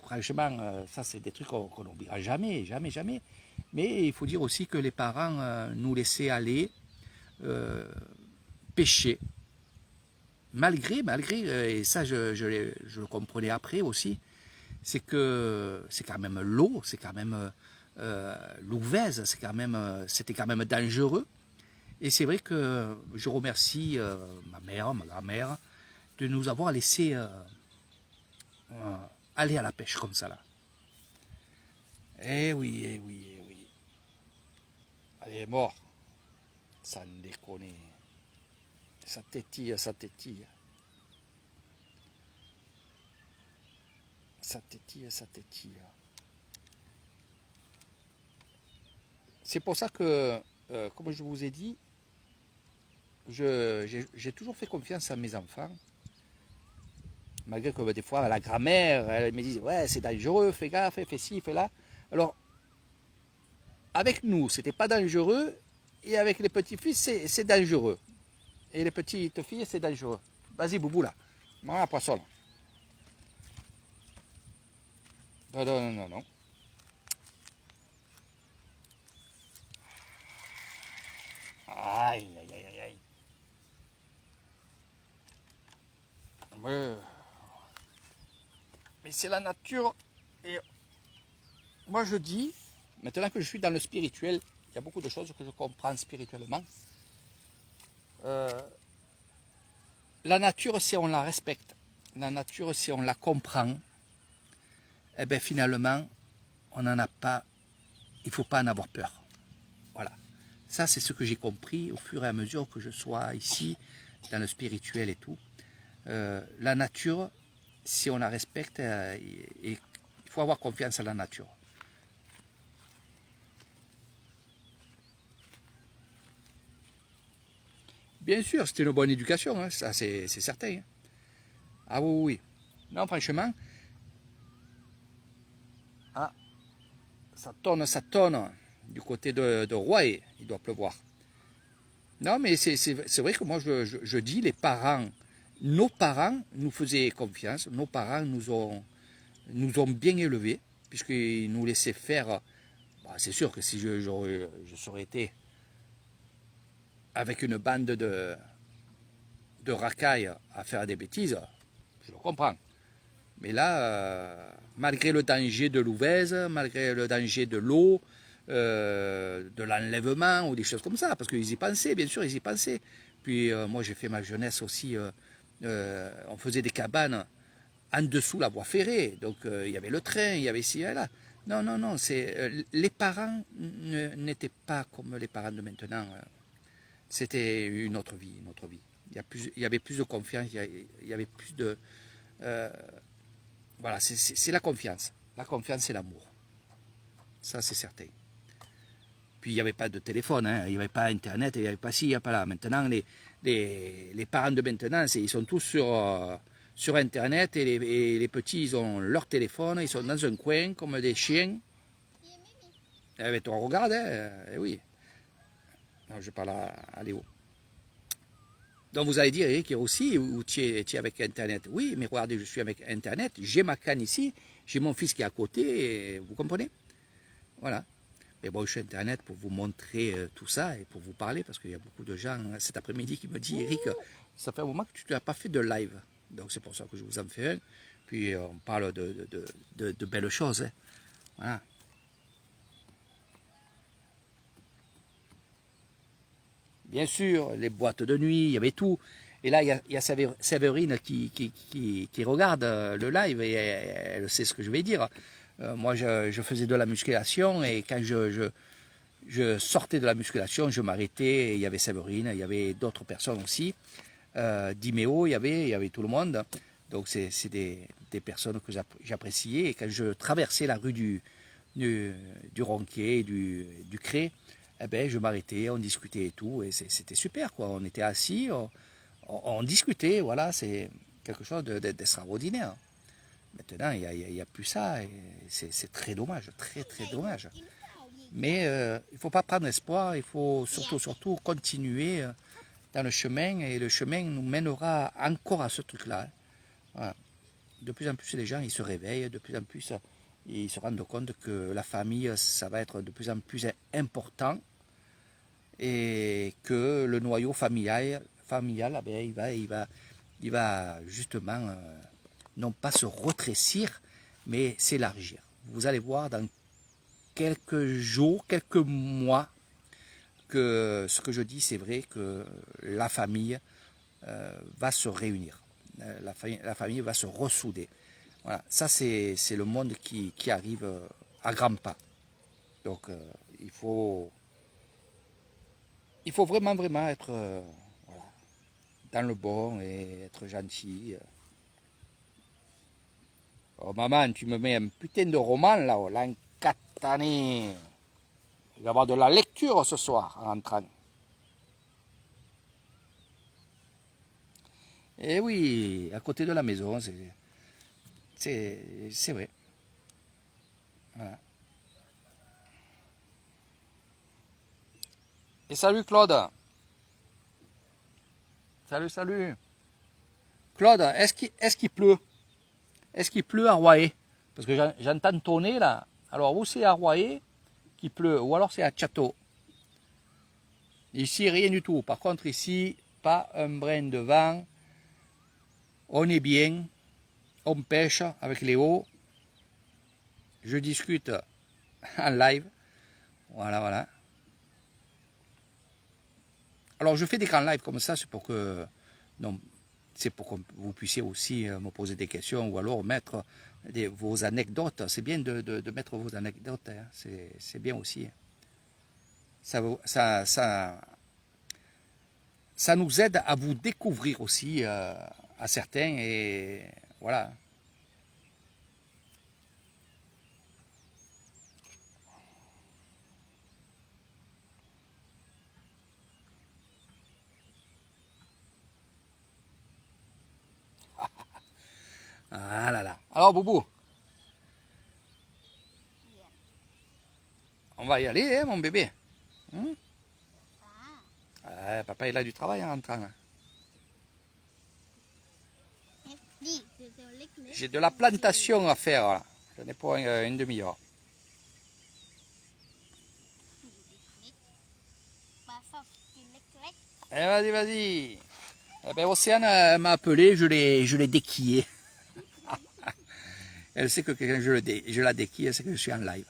Franchement, ça c'est des trucs qu'on n'oubliera jamais, jamais, jamais. Mais il faut dire aussi que les parents nous laissaient aller pêcher. Malgré, et ça je le comprenais après aussi, c'est que c'est quand même l'eau, c'est quand même l'Ouvèze, c'était quand même dangereux. Et c'est vrai que je remercie ma mère, ma grand-mère, de nous avoir laissé aller à la pêche comme ça là. Eh oui, eh oui, eh oui. Elle est morte, sans déconner. Ça tétille, ça tétille. Ça tétille, ça tétille. C'est pour ça que, comme je vous ai dit, j'ai toujours fait confiance à mes enfants. Malgré que des fois, la grand-mère, elle me dit, ouais, c'est dangereux, fais gaffe, fais ci, fais là. Alors, avec nous, c'était pas dangereux, et avec les petits-fils, c'est dangereux. Et les petites filles, c'est dangereux. Vas-y, Boubou, là. Mange la poisson, là. Non, non, non, non, non. Aïe, aïe, aïe, aïe. Ouais. Mais c'est la nature. Et moi, je dis, maintenant que je suis dans le spirituel, il y a beaucoup de choses que je comprends spirituellement. La nature, si on la respecte, la nature, si on la comprend, eh bien finalement, on n'en a pas, il ne faut pas en avoir peur. Voilà. Ça, c'est ce que j'ai compris au fur et à mesure que je sois ici, dans le spirituel et tout. La nature, si on la respecte, il faut avoir confiance en la nature. Bien sûr, c'était une bonne éducation, hein, ça c'est certain. Hein. Ah oui, oui. Non, franchement, ah, ça tonne du côté de Roye, il doit pleuvoir. Non, mais c'est vrai que moi je dis, les parents, nos parents nous faisaient confiance, nos parents nous ont bien élevés, puisqu'ils nous laissaient faire. Bah, c'est sûr que si je serais été avec une bande de racailles à faire des bêtises, je le comprends. Mais là, malgré le danger de l'ouvèze, malgré le danger de l'eau, de l'enlèvement ou des choses comme ça, parce qu'ils y pensaient, bien sûr, ils y pensaient. Puis moi, j'ai fait ma jeunesse aussi, on faisait des cabanes en dessous la voie ferrée, donc il y avait le train, il y avait ci et là. Non, non, non, les parents n'étaient pas comme les parents de maintenant. C'était une autre vie, une autre vie. Il y avait plus de confiance, il y avait plus de... euh, voilà, c'est la confiance. La confiance et l'amour. Ça, c'est certain. Puis, il n'y avait pas de téléphone, hein, il n'y avait pas Internet, il n'y avait pas ci, il n'y a pas là. Maintenant, les parents de maintenant, ils sont tous sur Internet et les petits, ils ont leur téléphone, ils sont dans un coin comme des chiens. Eh bien, toi, regarde, hein, eh oui. Non, je parle à Léo. Donc vous allez dire, Eric, aussi, où tu es avec Internet. Oui, mais regardez, je suis avec Internet, j'ai ma canne ici, j'ai mon fils qui est à côté, vous comprenez? Voilà. Mais bon, je suis Internet pour vous montrer tout ça et pour vous parler, parce qu'il y a beaucoup de gens cet après-midi qui me disent, Eric, ça fait un moment que tu n'as pas fait de live. Donc c'est pour ça que je vous en fais un. Puis on parle de belles choses. Hein. Voilà. Bien sûr, les boîtes de nuit, il y avait tout. Et là, il y a Séverine qui regarde le live et elle sait ce que je vais dire. Moi, je faisais de la musculation et quand je sortais de la musculation, je m'arrêtais. Il y avait Séverine, il y avait d'autres personnes aussi. Diméo, il y avait tout le monde. Donc, c'est des personnes que j'appréciais. Et quand je traversais la rue du Ronquet, du Cré, eh ben, je m'arrêtais, on discutait et tout. Et c'était super, quoi. On était assis, on discutait. Voilà, c'est quelque chose d'extraordinaire. Maintenant, il y a plus ça. Et c'est très dommage, très, très dommage. Mais il ne faut pas prendre espoir, il faut surtout continuer dans le chemin et le chemin nous mènera encore à ce truc-là. Hein. Voilà. De plus en plus, les gens ils se réveillent, de plus en plus, ils se rendent compte que la famille, ça va être de plus en plus important et que le noyau familial eh bien, il va justement non pas se rétrécir, mais s'élargir. Vous allez voir dans quelques jours, quelques mois, que ce que je dis, c'est vrai que la famille va se réunir. La famille va se ressouder. Voilà, ça c'est le monde qui arrive à grands pas. Donc il faut vraiment être voilà, dans le bon et être gentil. Oh maman, tu me mets un putain de roman là, l'Ankatane. Il va y avoir de la lecture ce soir en rentrant. Et oui, à côté de la maison, c'est vrai. Voilà. Et salut Claude. Salut, salut. Claude, est-ce qu'il pleut? Est-ce qu'il pleut à Royer? Parce que j'entends tonner là. Alors, où c'est à Royer qu'il pleut, ou alors c'est à Château. Ici, rien du tout. Par contre, ici, pas un brin de vent. On est bien. On pêche avec Léo. Je discute en live. Voilà, voilà. Alors, je fais des grands lives comme ça, c'est pour que... Non, c'est pour que vous puissiez aussi me poser des questions ou alors mettre vos anecdotes. C'est bien de mettre vos anecdotes. Hein. C'est bien aussi. Ça nous aide à vous découvrir aussi à certains et voilà. Ah là là. Alors Boubou, on va y aller, hein, mon bébé. Hein? Papa il a du travail en rentrant. J'ai de la plantation à faire là. J'en ai pour une demi-heure. Eh, vas-y, vas-y. Eh ben, Océane m'a appelé, je l'ai déquillé. Elle sait que quand je la déquille, elle sait que je suis en live.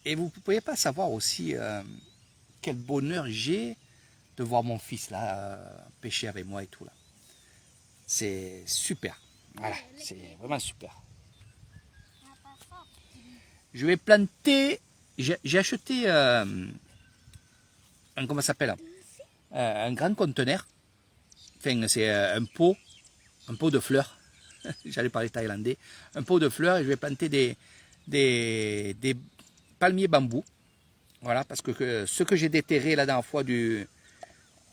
Et vous ne pouvez pas savoir aussi quel bonheur j'ai de voir mon fils là pêcher avec moi et tout là. C'est super. Voilà, c'est vraiment super. Je vais planter. J'ai acheté comment ça s'appelle, un grand conteneur. Enfin, c'est un pot de fleurs. J'allais parler thaïlandais. Un pot de fleurs et je vais planter des palmiers bambous. Voilà, parce que ce que j'ai déterré la dernière fois du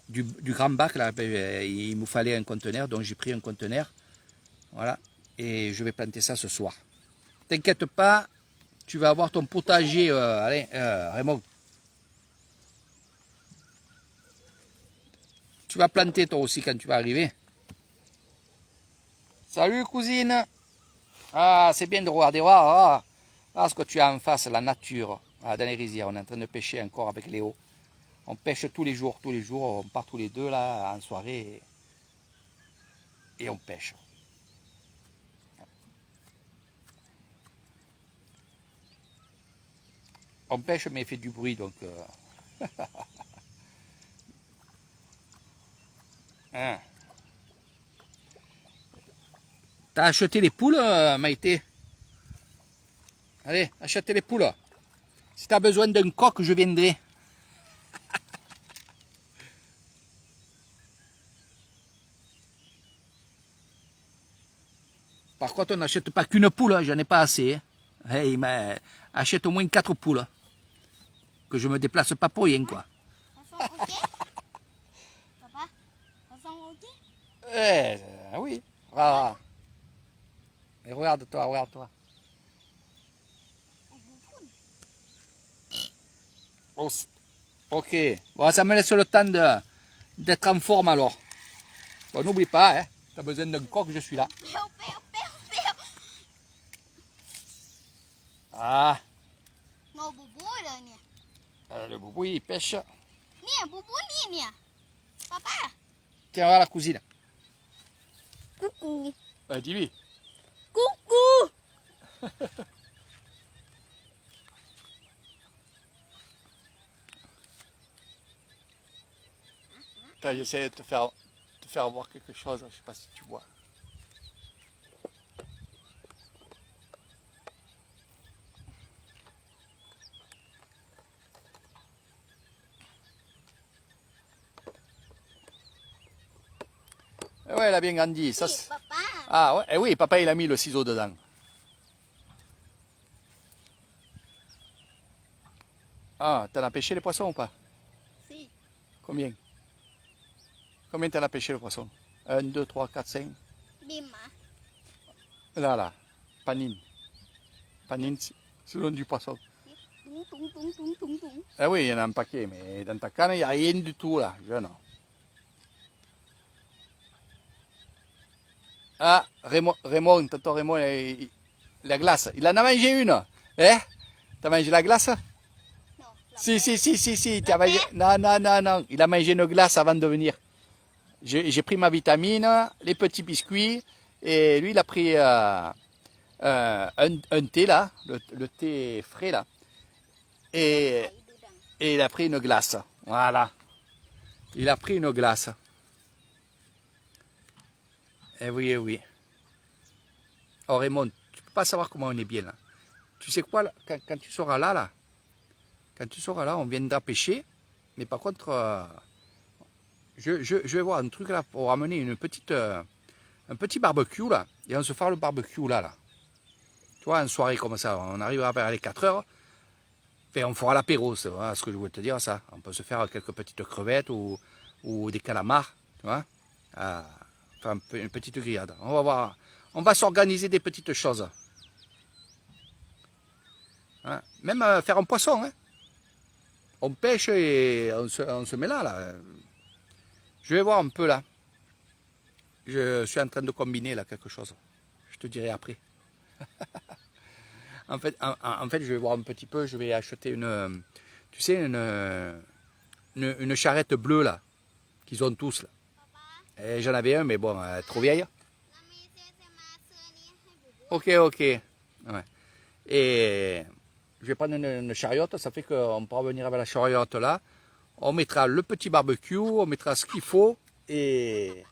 grand bac, là, il me fallait un conteneur, donc j'ai pris un conteneur. Voilà, et je vais planter ça ce soir. T'inquiète pas, tu vas avoir ton potager, allez, Raymond. Tu vas planter toi aussi quand tu vas arriver. Salut cousine. Ah, c'est bien de regarder. Ce que tu as en face, la nature. Ah, dans les rizières, on est en train de pêcher encore avec Léo. On pêche tous les jours, on part tous les deux là en soirée et on pêche. On pêche mais il fait du bruit donc... Hein. T'as acheté les poules, Maïté? Allez, achète les poules. Si t'as besoin d'un coq, je viendrai. Par contre, on n'achète pas qu'une poule, j'en ai pas assez. Hey, mais achète au moins 4 poules. Que je me déplace pas pour rien, quoi. Eh, oui. Ah. Et regarde-toi, regarde-toi. Ok. Bon, ça me laisse le temps d'être en forme alors. Bon, n'oublie pas, hein. T'as besoin d'un coq, je suis là. Ah. Le boubou, il pêche. Tiens, voilà la cousine. Coucou. Dis-lui. Coucou. J'essaie de te faire voir quelque chose, je sais pas si tu vois. Ouais, elle a bien grandi. Ça, Oui, papa. ah ouais, eh oui, papa il a mis le ciseau dedans. Ah, t'en as pêché les poissons ou pas? Si. Combien? Combien t'en as pêché le poisson? 1, 2, 3, 4, 5. Lima. Là, panine. Panine, c'est le nom du poisson. Tung, tung, tung, tung, tung, tung. Ah oui, il y en a un paquet, mais dans ta canne, il n'y a rien du tout là. Je non. Ah, Raymond, tonton Raymond, la glace. Il en a mangé une. Hein? T'as mangé la glace? Non. Si. T'as mangé... Non. Il a mangé une glace avant de venir. J'ai pris ma vitamine, les petits biscuits, et lui, il a pris un thé là, le thé frais là, et, et il a pris une glace. Voilà. Il a pris une glace. Eh oui, eh oui. Oh Raymond, tu peux pas savoir comment on est bien là. Tu sais quoi, là, quand tu seras là, quand tu seras là, on viendra pêcher, mais par contre, je vais voir un truc là pour amener un petit barbecue là, et on se fera le barbecue là. Tu vois, une soirée comme ça, on arrivera vers les 4 heures, et on fera l'apéro, c'est voilà ce que je voulais te dire ça. On peut se faire quelques petites crevettes ou des calamars, tu vois, faire une petite grillade. On va voir, on va s'organiser des petites choses. Hein. Même faire un poisson, hein. On pêche et on se met là. Je vais voir un peu là. Je suis en train de combiner là quelque chose. Je te dirai après. En fait, je vais voir un petit peu. Je vais acheter tu sais, une charrette bleue là, qu'ils ont tous là. Et j'en avais un, mais bon, trop vieille. Ok. Ouais. Et je vais prendre une chariote. Ça fait qu'on pourra venir avec la chariote là. On mettra le petit barbecue, on mettra ce qu'il faut et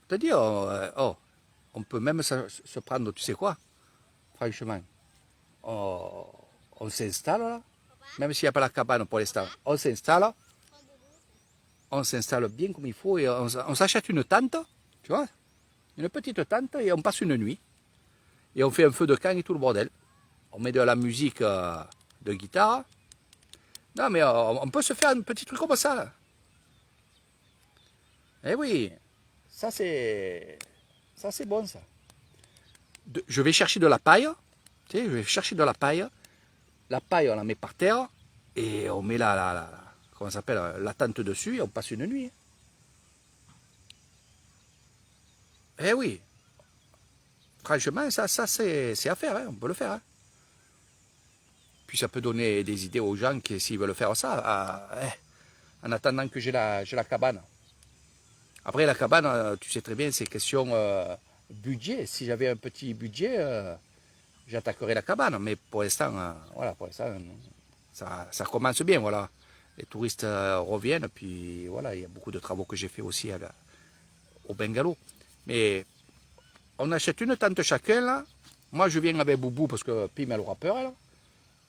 c'est-à-dire, on peut même se prendre, tu sais quoi, franchement, on s'installe là, même s'il n'y a pas la cabane pour l'instant, on s'installe bien comme il faut et on s'achète une tente, tu vois, une petite tente et on passe une nuit et on fait un feu de camp et tout le bordel. On met de la musique de guitare. Non mais on peut se faire un petit truc comme ça là. Eh oui, ça c'est bon ça. Je vais chercher de la paille, tu sais, je vais chercher de la paille. La paille, on la met par terre et on met comment ça s'appelle, la tente dessus et on passe une nuit. Eh oui, franchement, ça c'est à faire, hein, on peut le faire. Hein. Puis ça peut donner des idées aux gens qui s'ils veulent faire ça, en attendant que j'ai la cabane. Après, la cabane, tu sais très bien, c'est question budget. Si j'avais un petit budget, j'attaquerais la cabane. Mais pour l'instant, voilà, ça commence bien. Voilà. Les touristes reviennent. Puis voilà, il y a beaucoup de travaux que j'ai fait aussi au bungalow. Mais on achète une tente chacun là. Moi, je viens avec Boubou parce que Pim, elle aura peur. Elle.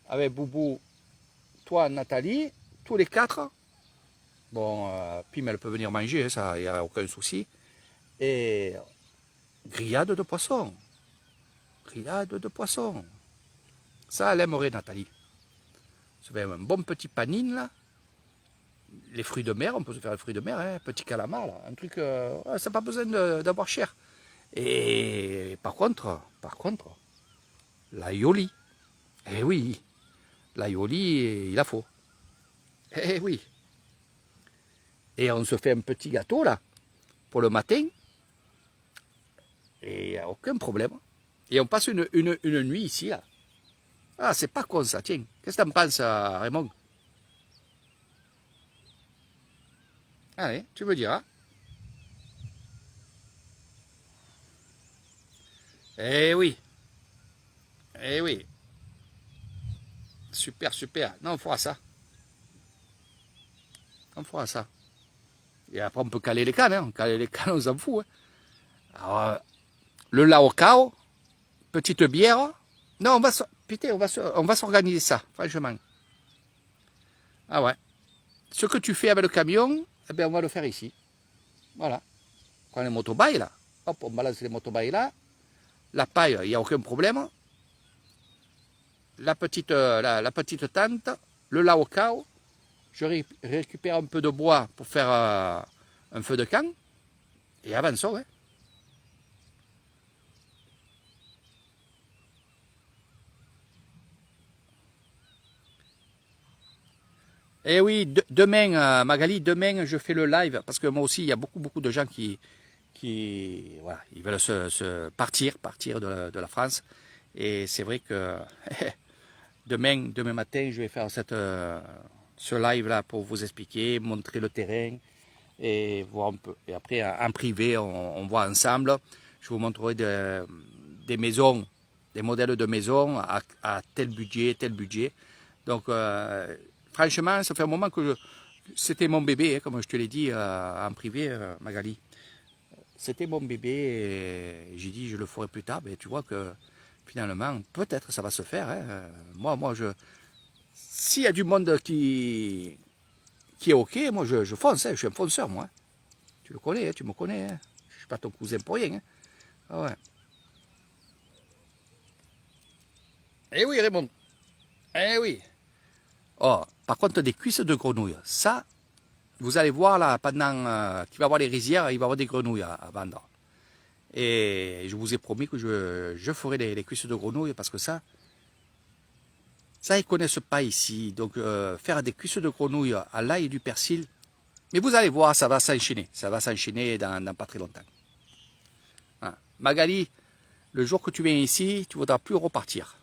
Avec Boubou, toi, Nathalie, tous les 4. Bon, Pim, elle peut venir manger, ça, il n'y a aucun souci. Et grillade de poisson. Grillade de poisson. Ça, elle aimerait, Nathalie. Ça fait un bon petit panine, là. Les fruits de mer, on peut se faire les fruits de mer, hein, petit calamar, là. Un truc, ça n'a pas besoin d'avoir cher. Et par contre, l'aïoli. Eh oui, l'aïoli, il la faut. Eh oui. Et on se fait un petit gâteau, là, pour le matin. Et il n'y a aucun problème. Et on passe une nuit ici, là. Ah, c'est pas con, ça, tiens. Qu'est-ce que t'en penses, Raymond? Allez, tu veux dire, hein? Eh oui. Eh oui. Super. Non, on fera ça. Et après, on peut caler les cannes, hein. Caler les cannes, on s'en fout, hein. Alors, le laocao, petite bière. Non, on va s'organiser ça, franchement. Ah ouais. Ce que tu fais avec le camion, eh bien, on va le faire ici. Voilà. prend les motobails là. Hop, on balance les motobails là. La paille, il n'y a aucun problème. La petite tente, le laocao. Je récupère un peu de bois pour faire un feu de camp. Et avançons. Hein. Et oui, demain, Magali, demain, je fais le live. Parce que moi aussi, il y a beaucoup de gens qui voilà, ils veulent partir de la France. Et c'est vrai que demain matin, je vais faire ce live-là pour vous expliquer, montrer le terrain et voir un peu. Et après, en privé, on voit ensemble. Je vous montrerai des maisons, des modèles de maisons à tel budget. Donc, franchement, ça fait un moment que c'était mon bébé, hein, comme je te l'ai dit en privé, Magali. C'était mon bébé et j'ai dit je le ferai plus tard. Mais tu vois que finalement, peut-être ça va se faire. Hein. Moi, s'il y a du monde qui est OK, moi je fonce. Hein. Je suis un fonceur, moi. Tu le connais, hein, tu me connais. Hein. Je ne suis pas ton cousin pour rien. Hein. Ah ouais. Eh oui, Raymond. Eh oui. Oh, par contre, des cuisses de grenouille, ça, vous allez voir là, pendant qu'il va y avoir les rizières, il va y avoir des grenouilles à vendre. Et je vous ai promis que je ferai les cuisses de grenouille parce que ça ils ne connaissent pas ici. Donc faire des cuisses de grenouille à l'ail et du persil, mais vous allez voir, ça va s'enchaîner. Ça va s'enchaîner dans pas très longtemps. Hein. Magali, le jour que tu viens ici, tu ne voudras plus repartir.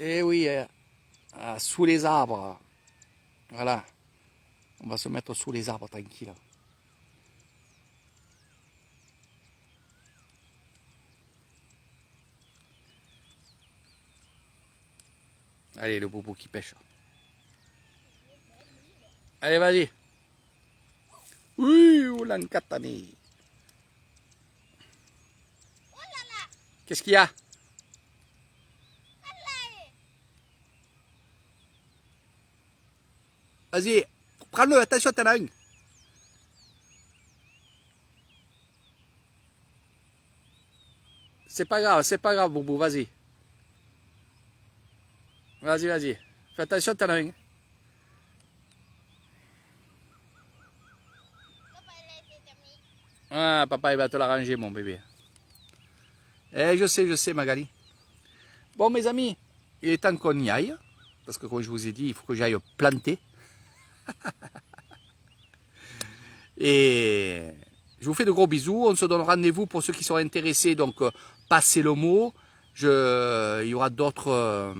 Eh oui, sous les arbres. Voilà. On va se mettre sous les arbres tranquille. Allez, le boubou qui pêche. Allez, vas-y. Oui, l'encatané. Qu'est-ce qu'il y a? Vas-y, prends-le, attention, t'en as un. C'est pas grave, Boubou, vas-y. Vas-y. Fais attention, t'en as un. Ah, papa, il va te l'arranger, mon bébé. Eh, je sais, Magali. Bon, mes amis, il est temps qu'on y aille. Parce que, comme je vous ai dit, il faut que j'aille planter. Et je vous fais de gros bisous. On se donne rendez-vous pour ceux qui sont intéressés. Donc, passez le mot. Il y aura d'autres...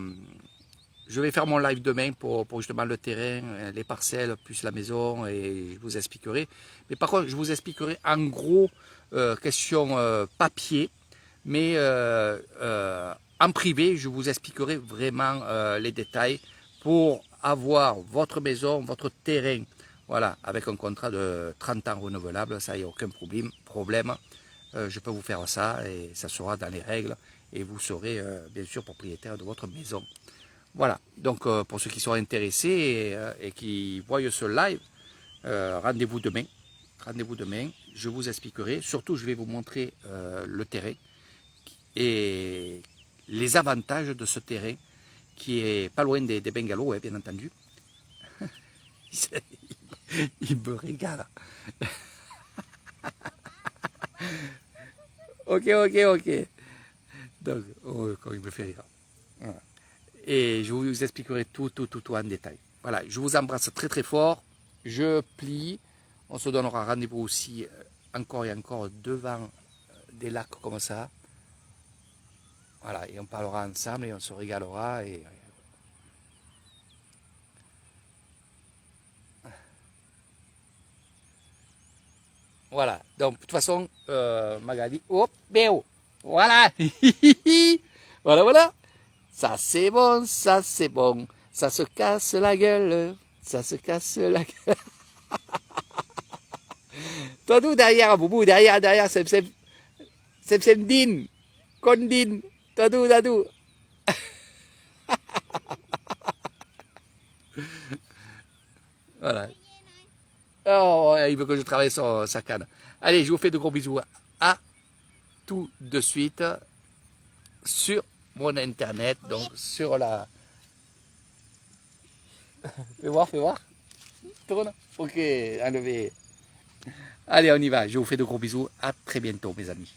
je vais faire mon live demain pour justement le terrain, les parcelles, plus la maison. Et je vous expliquerai. Mais par contre, je vous expliquerai en gros question papier. Mais en privé, je vous expliquerai vraiment les détails pour avoir votre maison, votre terrain. Voilà, avec un contrat de 30 ans renouvelable, ça, il n'y a aucun problème. Je peux vous faire ça et ça sera dans les règles et vous serez bien sûr propriétaire de votre maison. Voilà, donc pour ceux qui sont intéressés et qui voient ce live, rendez-vous demain. Je vous expliquerai. Surtout, je vais vous montrer le terrain et les avantages de ce terrain qui est pas loin des bungalows, hein, bien entendu. Il me régale. Ok. Donc, quand il me fait rire. Voilà. Et je vous expliquerai tout en détail. Voilà, je vous embrasse très fort. Je plie. On se donnera rendez-vous aussi encore et encore devant des lacs comme ça. Voilà, et on parlera ensemble et on se régalera. Et voilà, donc de toute façon, Magali, hop, béo, voilà, voilà, ça c'est bon, ça se casse la gueule, Toi tout derrière, Boubou, derrière, c'est din, condine, toi tout, Voilà. Oh, ouais, il veut que je travaille sur sa canne. Allez, je vous fais de gros bisous. À tout de suite sur mon internet, donc sur la... Fais voir, fais voir. Tourne. Ok, enlevé. Allez, on y va. Je vous fais de gros bisous. À très bientôt, mes amis.